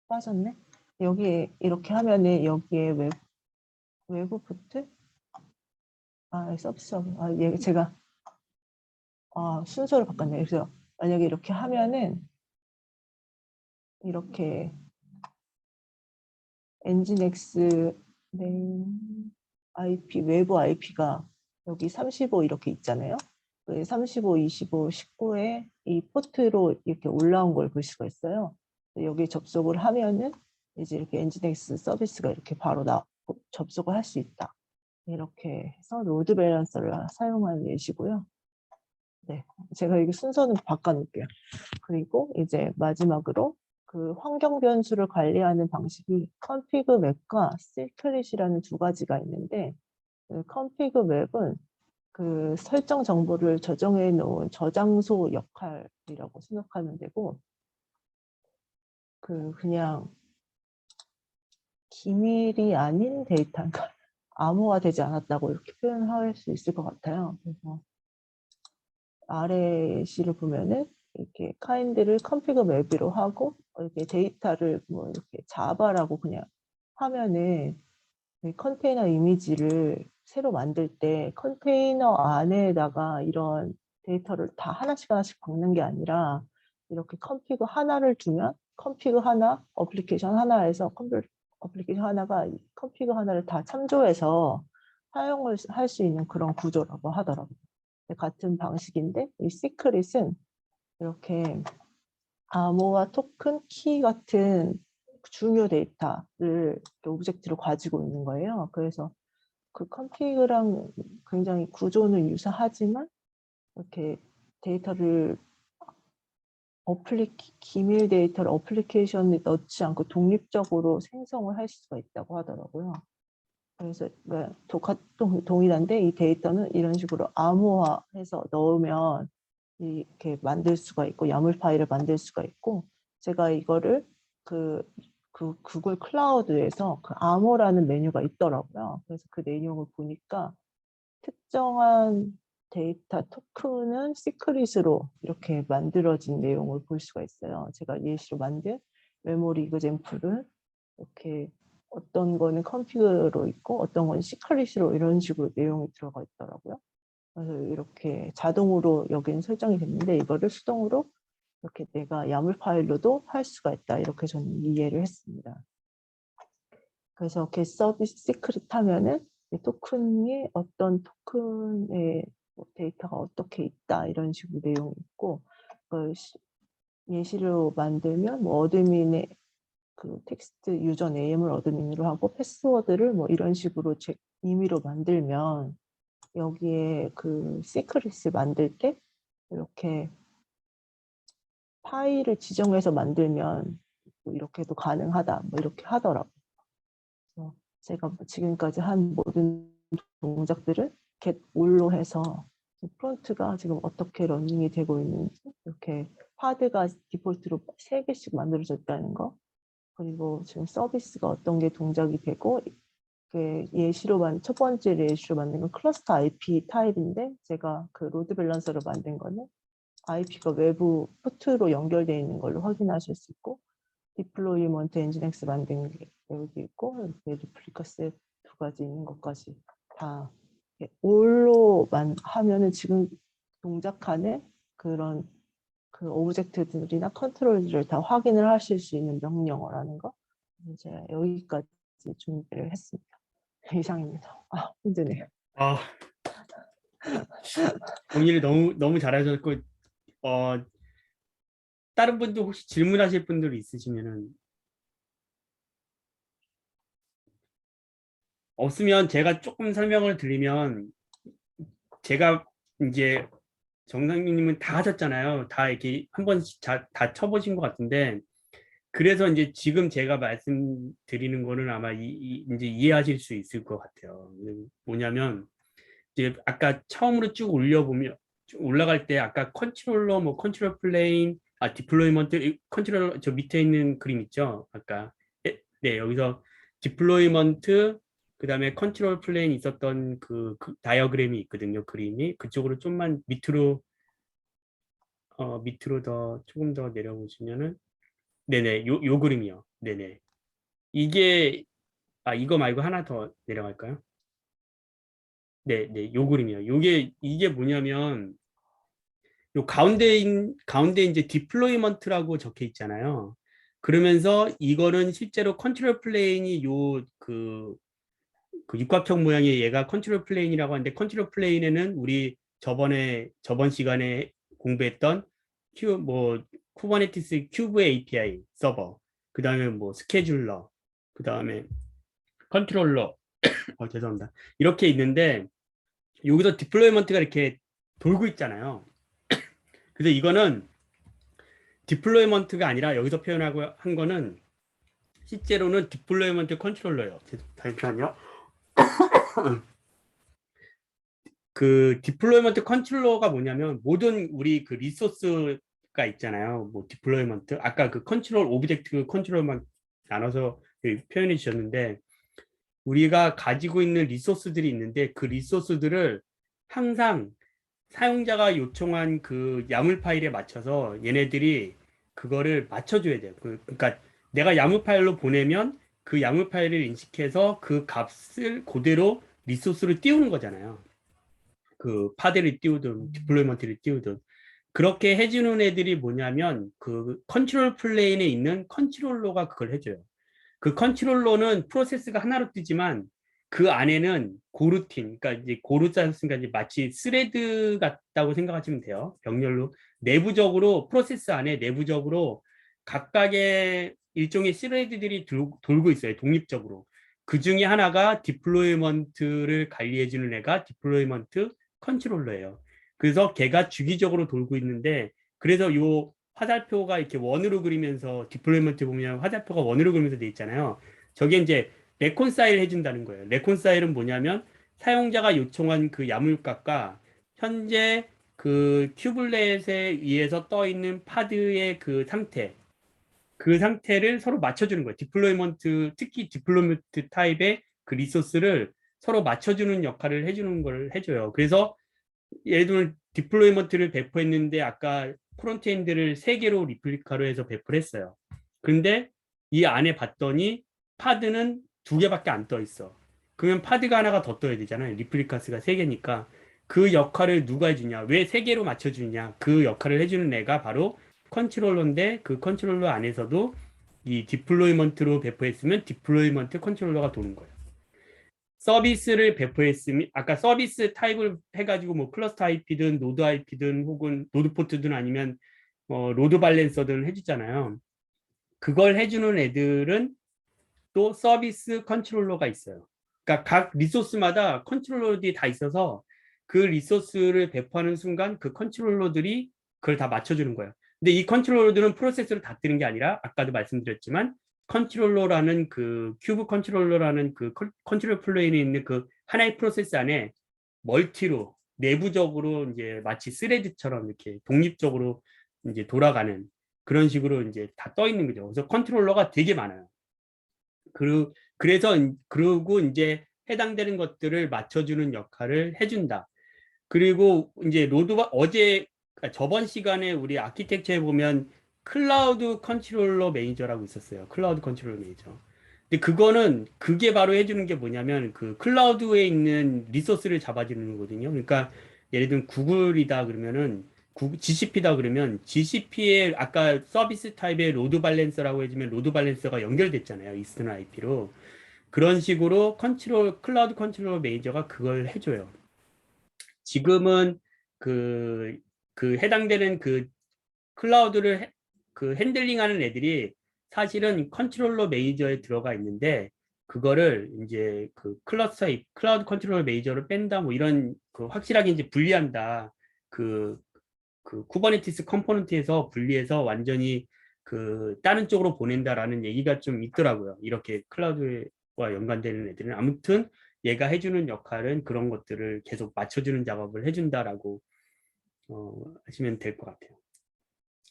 [SPEAKER 5] 빠졌네. 여기에 이렇게 하면은 여기에 외부 포트 서비스 제가 순서를 바꿨네요. 그래서 만약에 이렇게 하면은 이렇게 엔진엑스 네임 IP 외부 IP가 여기 35 이렇게 있잖아요. 35, 25, 19에 이 포트로 이렇게 올라온 걸 볼 수가 있어요. 여기 접속을 하면은 이제 이렇게 엔진엑스 서비스가 이렇게 바로 접속을 할 수 있다. 이렇게 해서 로드 밸런서를 사용하는 예시고요. 네, 제가 이거 순서는 바꿔놓을게요. 그리고 이제 마지막으로 그 환경 변수를 관리하는 방식이 config map과 secret이라는 두 가지가 있는데, 그 config map은 그 설정 정보를 저장해 놓은 저장소 역할이라고 생각하면 되고, 그냥 기밀이 아닌 데이터가 암호화되지 않았다고 이렇게 표현할 수 있을 것 같아요. 그래서 아래 예시를 보면은 이렇게 kind를 config map으로 하고 이렇게 데이터를 뭐 이렇게 자바라고 그냥 하면은 컨테이너 이미지를 새로 만들 때 컨테이너 안에다가 이런 데이터를 다 하나씩 박는 게 아니라 이렇게 config 하나를 두면 config 하나, 어플리케이션 하나에서 어플리케이션 하나가 config 하나를 다 참조해서 사용을 할 수 있는 그런 구조라고 하더라고요. 같은 방식인데 이 시크릿은 이렇게 암호화 토큰, 키 같은 중요 데이터를 오브젝트로 가지고 있는 거예요. 그래서 그 컨피그랑 굉장히 구조는 유사하지만 이렇게 데이터를 기밀 데이터를 어플리케이션에 넣지 않고 독립적으로 생성을 할 수가 있다고 하더라고요. 그래서 동일한데 이 데이터는 이런 식으로 암호화해서 넣으면 이렇게 만들 수가 있고 야물 파일을 만들 수가 있고, 제가 이거를 그 구글 클라우드에서 그 암호라는 메뉴가 있더라고요. 그래서 그 내용을 보니까 특정한 데이터 토큰은 시크릿으로 이렇게 만들어진 내용을 볼 수가 있어요. 제가 예시로 만든 메모리 이그젬플은 이렇게 어떤 거는 컨피그로 있고 어떤 건 시크릿으로 이런 식으로 내용이 들어가 있더라고요. 그래서 이렇게 자동으로 여기는 설정이 됐는데 이거를 수동으로 이렇게 내가 야물 파일로도 할 수가 있다. 이렇게 저는 이해를 했습니다. 그래서 get 서비스 시크릿 하면은 토큰이 어떤 토큰의 데이터가 어떻게 있다 이런 식으로 내용이 있고, 예시로 만들면 뭐 어드민의 그 텍스트 유저 네임을 어드민으로 하고 패스워드를 뭐 이런 식으로 임의로 만들면 여기에 그 시크릿을 만들 때 이렇게 파일을 지정해서 만들면 뭐 이렇게도 가능하다 뭐 이렇게 하더라고요. 그래서 제가 지금까지 한 모든 동작들을 get all로 해서 프론트가 지금 어떻게 러닝이 되고 있는지, 이렇게 파드가 디폴트로 3개씩 만들어졌다는 거, 그리고 지금 서비스가 어떤 게 동작이 되고, 첫 번째 예시로 만든 건 클러스터 IP 타입인데, 제가 그 로드 밸런서를 만든 거는 IP가 외부 포트로 연결되어 있는 걸로 확인하실 수 있고, 디플로이먼트 엔진엑스 만든 게 여기 있고, 리플리카스 두 가지 있는 것까지 다 all로만 하면은 지금 동작하는 그런 그 오브젝트들이나 컨트롤들을 다 확인을 하실 수 있는 명령어라는 거, 이제 여기까지 준비를 했습니다. 이상입니다. 힘드네요.
[SPEAKER 3] 정리를 너무 잘하셨고, 다른 분도 혹시 질문하실 분들 있으시면은, 없으면 제가 조금 설명을 드리면, 제가 이제 정상님은 다 하셨잖아요. 다 이렇게 한 번씩 다 쳐보신 것 같은데, 그래서 이제 지금 제가 말씀드리는 거는 아마 이제 이해하실 수 있을 것 같아요. 뭐냐면 이제 아까 처음으로 쭉 올라갈 때 아까 컨트롤러, 뭐 컨트롤 플레인, 디플로이먼트 컨트롤러 저 밑에 있는 그림 있죠? 아까 네, 여기서 디플로이먼트 그다음에 컨트롤 플레인 있었던 그 다이어그램이 있거든요. 그림이 그쪽으로 좀만 밑으로 조금 더 내려보시면은 네네, 요 그림이요. 네네. 이게, 이거 말고 하나 더 내려갈까요? 네네, 요 그림이요. 이게 뭐냐면, 요 가운데 이제 디플로이먼트라고 적혀 있잖아요. 그러면서 이거는 실제로 컨트롤 플레인이 그 육각형 모양의 얘가 컨트롤 플레인이라고 하는데, 컨트롤 플레인에는 우리 저번 시간에 공부했던 쿠버네티스 큐브 API 서버, 그 다음에 뭐 스케줄러, 그 다음에 컨트롤러, 죄송합니다. 이렇게 있는데 여기서 디플로이먼트가 이렇게 돌고 있잖아요. 그래서 이거는 디플로이먼트가 아니라 여기서 표현하고 한 거는 실제로는 디플로이먼트 컨트롤러예요. 잠시만요. 그 디플로이먼트 컨트롤러가 뭐냐면 모든 우리 그 리소스가 있잖아요. 뭐 디플로이먼트 아까 그 컨트롤 오브젝트 컨트롤만 나눠서 표현해 주셨는데 우리가 가지고 있는 리소스들이 있는데 그 리소스들을 항상 사용자가 요청한 그 야물 파일에 맞춰서 얘네들이 그거를 맞춰줘야 돼요. 그러니까 내가 야물 파일로 보내면 그 야물 파일을 인식해서 그 값을 그대로 리소스를 띄우는 거잖아요. 그 파드를 띄우든 디플로이먼트를 띄우든 그렇게 해주는 애들이 뭐냐면 그 컨트롤 플레인에 있는 컨트롤러가 그걸 해줘요. 그 컨트롤러는 프로세스가 하나로 뜨지만 그 안에는 고루틴, 그러니까 이제 고루자스니까 이제 마치 스레드 같다고 생각하시면 돼요. 병렬로 내부적으로 프로세스 안에 내부적으로 각각의 일종의 스레드들이 돌고 있어요. 독립적으로. 그 중에 하나가 디플로이먼트를 관리해주는 애가 디플로이먼트 컨트롤러예요. 그래서 걔가 주기적으로 돌고 있는데 그래서 요 화살표가 이렇게 원으로 그리면서 디플로이먼트 보면 화살표가 원으로 그리면서 돼 있잖아요. 저게 이제 레콘사일 해준다는 거예요. 레콘사일은 뭐냐면 사용자가 요청한 그 야물값과 현재 그 큐블렛에 의해서 떠 있는 파드의 그 상태를 서로 맞춰주는 거예요. 디플로이먼트, 특히 디플로이먼트 타입의 그 리소스를 서로 맞춰주는 역할을 해주는 걸 해줘요. 그래서 예를 들면 디플로이먼트를 배포했는데 아까 프론트엔드를 3개로 리플리카로 해서 배포를 했어요. 그런데 이 안에 봤더니 파드는 2개밖에 안 떠 있어. 그러면 파드가 하나가 더 떠야 되잖아요. 리플리카스가 3개니까. 그 역할을 누가 해주냐? 왜 3개로 맞춰주냐? 그 역할을 해주는 애가 바로 컨트롤러인데 그 컨트롤러 안에서도 이 디플로이먼트로 배포했으면 디플로이먼트 컨트롤러가 도는 거예요. 서비스를 배포했으면 아까 서비스 타입을 해가지고 뭐 클러스터 IP든 노드 IP든 혹은 노드 포트든 아니면 로드 밸런서든 해주잖아요. 그걸 해주는 애들은 또 서비스 컨트롤러가 있어요. 그러니까 각 리소스마다 컨트롤러들이 다 있어서 그 리소스를 배포하는 순간 그 컨트롤러들이 그걸 다 맞춰주는 거예요. 근데 이 컨트롤러들은 프로세스를 다 뜨는 게 아니라 아까도 말씀드렸지만 컨트롤러라는 그 큐브 컨트롤러라는 그 컨트롤 플레인에 있는 그 하나의 프로세스 안에 멀티로 내부적으로 이제 마치 스레드처럼 이렇게 독립적으로 이제 돌아가는 그런 식으로 이제 다 떠 있는 거죠. 그래서 컨트롤러가 되게 많아요. 그리고 이제 해당되는 것들을 맞춰주는 역할을 해준다. 그리고 이제 그러니까 저번 시간에 우리 아키텍처에 보면 클라우드 컨트롤러 매니저라고 있었어요. 클라우드 컨트롤러 매니저. 근데 그게 바로 해주는 게 뭐냐면 그 클라우드에 있는 리소스를 잡아주는 거거든요. 그러니까 예를 들면 구글이다 그러면은 GCP다 그러면 GCP의 아까 서비스 타입의 로드 밸런서라고 해주면 로드 밸런서가 연결됐잖아요. 이스터널 IP로. 그런 식으로 클라우드 컨트롤러 매니저가 그걸 해줘요. 지금은 그 해당되는 그 클라우드를 핸들링하는 애들이 사실은 컨트롤러 매니저에 들어가 있는데 그거를 이제 그 클라우드 컨트롤러 매니저를 뺀다 뭐 이런 그 확실하게 이제 분리한다. 그 쿠버네티스 컴포넌트에서 분리해서 완전히 그 다른 쪽으로 보낸다라는 얘기가 좀 있더라고요. 이렇게 클라우드와 연관되는 애들은 아무튼 얘가 해주는 역할은 그런 것들을 계속 맞춰주는 작업을 해준다라고 하시면 될 것 같아요.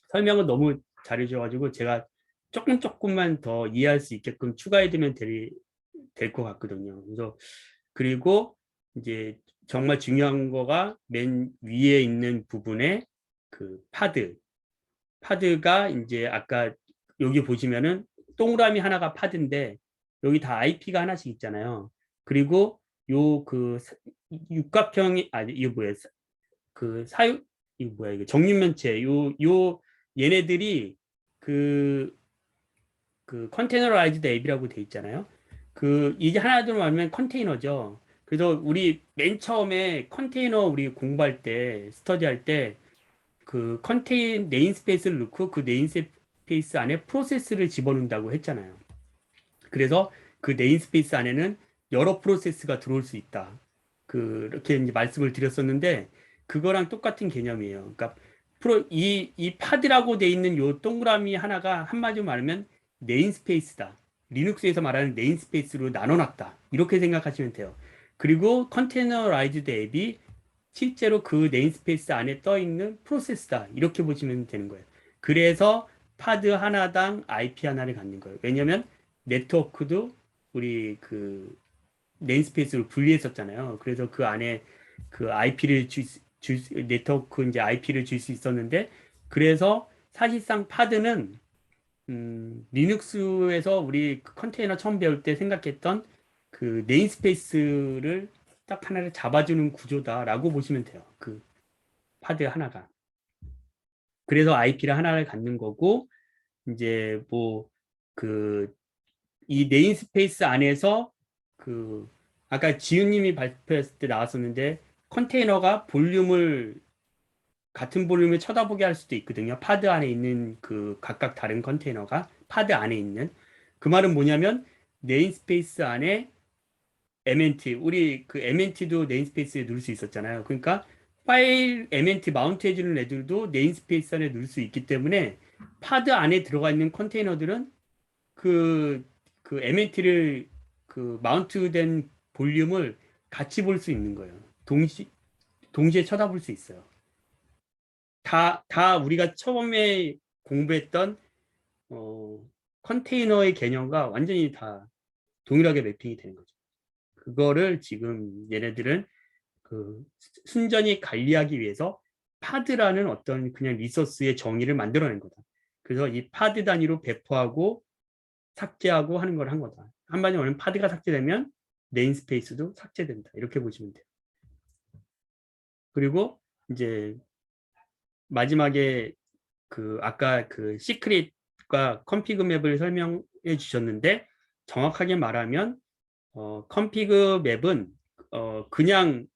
[SPEAKER 3] 설명은 너무 잘해줘가지고 제가 조금만 더 이해할 수 있게끔 추가해두면 될 것 같거든요. 그리고 이제 정말 중요한 거가 맨 위에 있는 부분에 그 파드가 이제 아까 여기 보시면은 동그라미 하나가 파드인데 여기 다 IP가 하나씩 있잖아요. 그리고 요 그 육각형이 이거 뭐야? 이거 뭐야? 이거 정육면체 얘네들이 그 컨테이너라이즈드 앱이라고 돼 있잖아요. 이게 하나 둘 말하면 컨테이너죠. 그래서 우리 맨 처음에 컨테이너 우리 공부할 때 스터디할 때 그 컨테인 네임스페이스를 넣고 그 네임스페이스 안에 프로세스를 집어넣는다고 했잖아요. 그래서 그 네임스페이스 안에는 여러 프로세스가 들어올 수 있다. 그렇게 이제 말씀을 드렸었는데 그거랑 똑같은 개념이에요. 그러니까 이 파드라고 돼 있는 요 동그라미 하나가 한마디로 말하면 네임스페이스다. 리눅스에서 말하는 네임스페이스로 나눠놨다. 이렇게 생각하시면 돼요. 그리고 컨테이너라이즈드 앱이 실제로 그 네임스페이스 안에 떠 있는 프로세스다. 이렇게 보시면 되는 거예요. 그래서 파드 하나당 IP 하나를 갖는 거예요. 왜냐하면 네트워크도 우리 그 네임스페이스로 분리했었잖아요. 그래서 그 안에 그 IP를 네트워크 이제 IP를 줄 수 있었는데, 그래서 사실상 파드는 리눅스에서 우리 그 컨테이너 처음 배울 때 생각했던 그 네임스페이스를 딱 하나를 잡아주는 구조다라고 보시면 돼요. 그 파드 하나가. 그래서 IP를 하나를 갖는 거고, 이제 뭐 그 이 네임스페이스 안에서 그 아까 지훈님이 발표했을 때 나왔었는데 컨테이너가 같은 볼륨을 쳐다보게 할 수도 있거든요. 파드 안에 있는 그 각각 다른 컨테이너가 파드 안에 있는, 그 말은 뭐냐면 네임스페이스 안에 MNT, 우리 그 MNT도 네임스페이스에 넣을 수 있었잖아요. 그러니까 파일 MNT 마운트 해주는 애들도 네임스페이스 안에 넣을 수 있기 때문에 파드 안에 들어가 있는 컨테이너들은 그 MNT를 그 마운트된 볼륨을 같이 볼 수 있는 거예요. 동시에 쳐다볼 수 있어요. 다 우리가 처음에 공부했던 컨테이너의 개념과 완전히 다 동일하게 매핑이 되는 거죠. 그거를 지금 얘네들은 그 순전히 관리하기 위해서 파드라는 어떤 그냥 리소스의 정의를 만들어낸 거다. 그래서 이 파드 단위로 배포하고 삭제하고 하는 걸 한 거다. 한마디로 말하면 파드가 삭제되면 네임스페이스도 삭제된다. 이렇게 보시면 돼요. 그리고 이제 마지막에 그 아까 그 시크릿과 컴피그 맵을 설명해 주셨는데, 정확하게 말하면 컴피그 맵은 그냥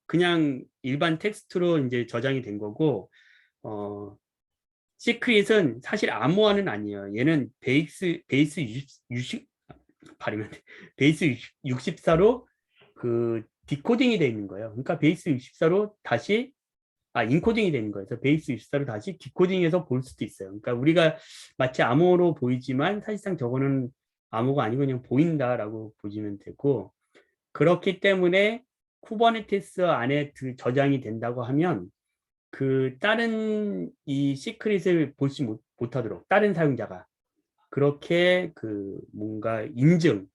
[SPEAKER 3] 일반 텍스트로 이제 저장이 된 거고, 시크릿은 사실 암호화는 아니에요. 얘는 베이스 64로 그 디코딩이 되어 있는 거예요. 그러니까 베이스 64로 다시 인코딩이 되는 거예요. 그래서 베이스 64로 다시 디코딩해서 볼 수도 있어요. 그러니까 우리가 마치 암호로 보이지만 사실상 저거는 암호가 아니고 그냥 보인다라고 보시면 되고, 그렇기 때문에 쿠버네티스 안에 저장이 된다고 하면 그 다른 이 시크릿을 보지 못하도록 다른 사용자가 그렇게 그 뭔가 인증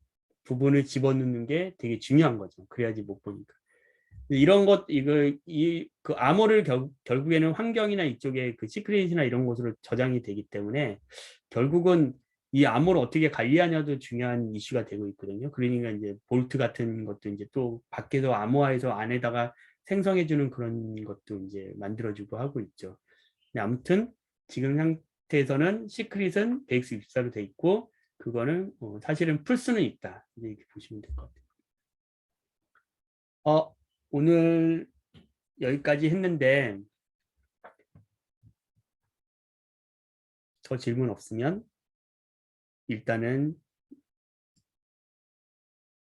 [SPEAKER 3] 부분을 집어넣는 게 되게 중요한 거죠. 그래야지 못 보니까. 이런 그 암호를 결국에는 환경이나 이쪽에 그 시크릿이나 이런 곳으로 저장이 되기 때문에 결국은 이 암호를 어떻게 관리하냐도 중요한 이슈가 되고 있거든요. 그러니까 이제 볼트 같은 것도 이제 또 밖에서 암호화해서 안에다가 생성해주는 그런 것도 이제 만들어주고 하고 있죠. 근데 아무튼 지금 상태에서는 시크릿은 베이스64로 돼 있고, 그거는 사실은 풀 수는 있다. 이렇게 보시면 될 것 같아요. 오늘 여기까지 했는데 더 질문 없으면 일단은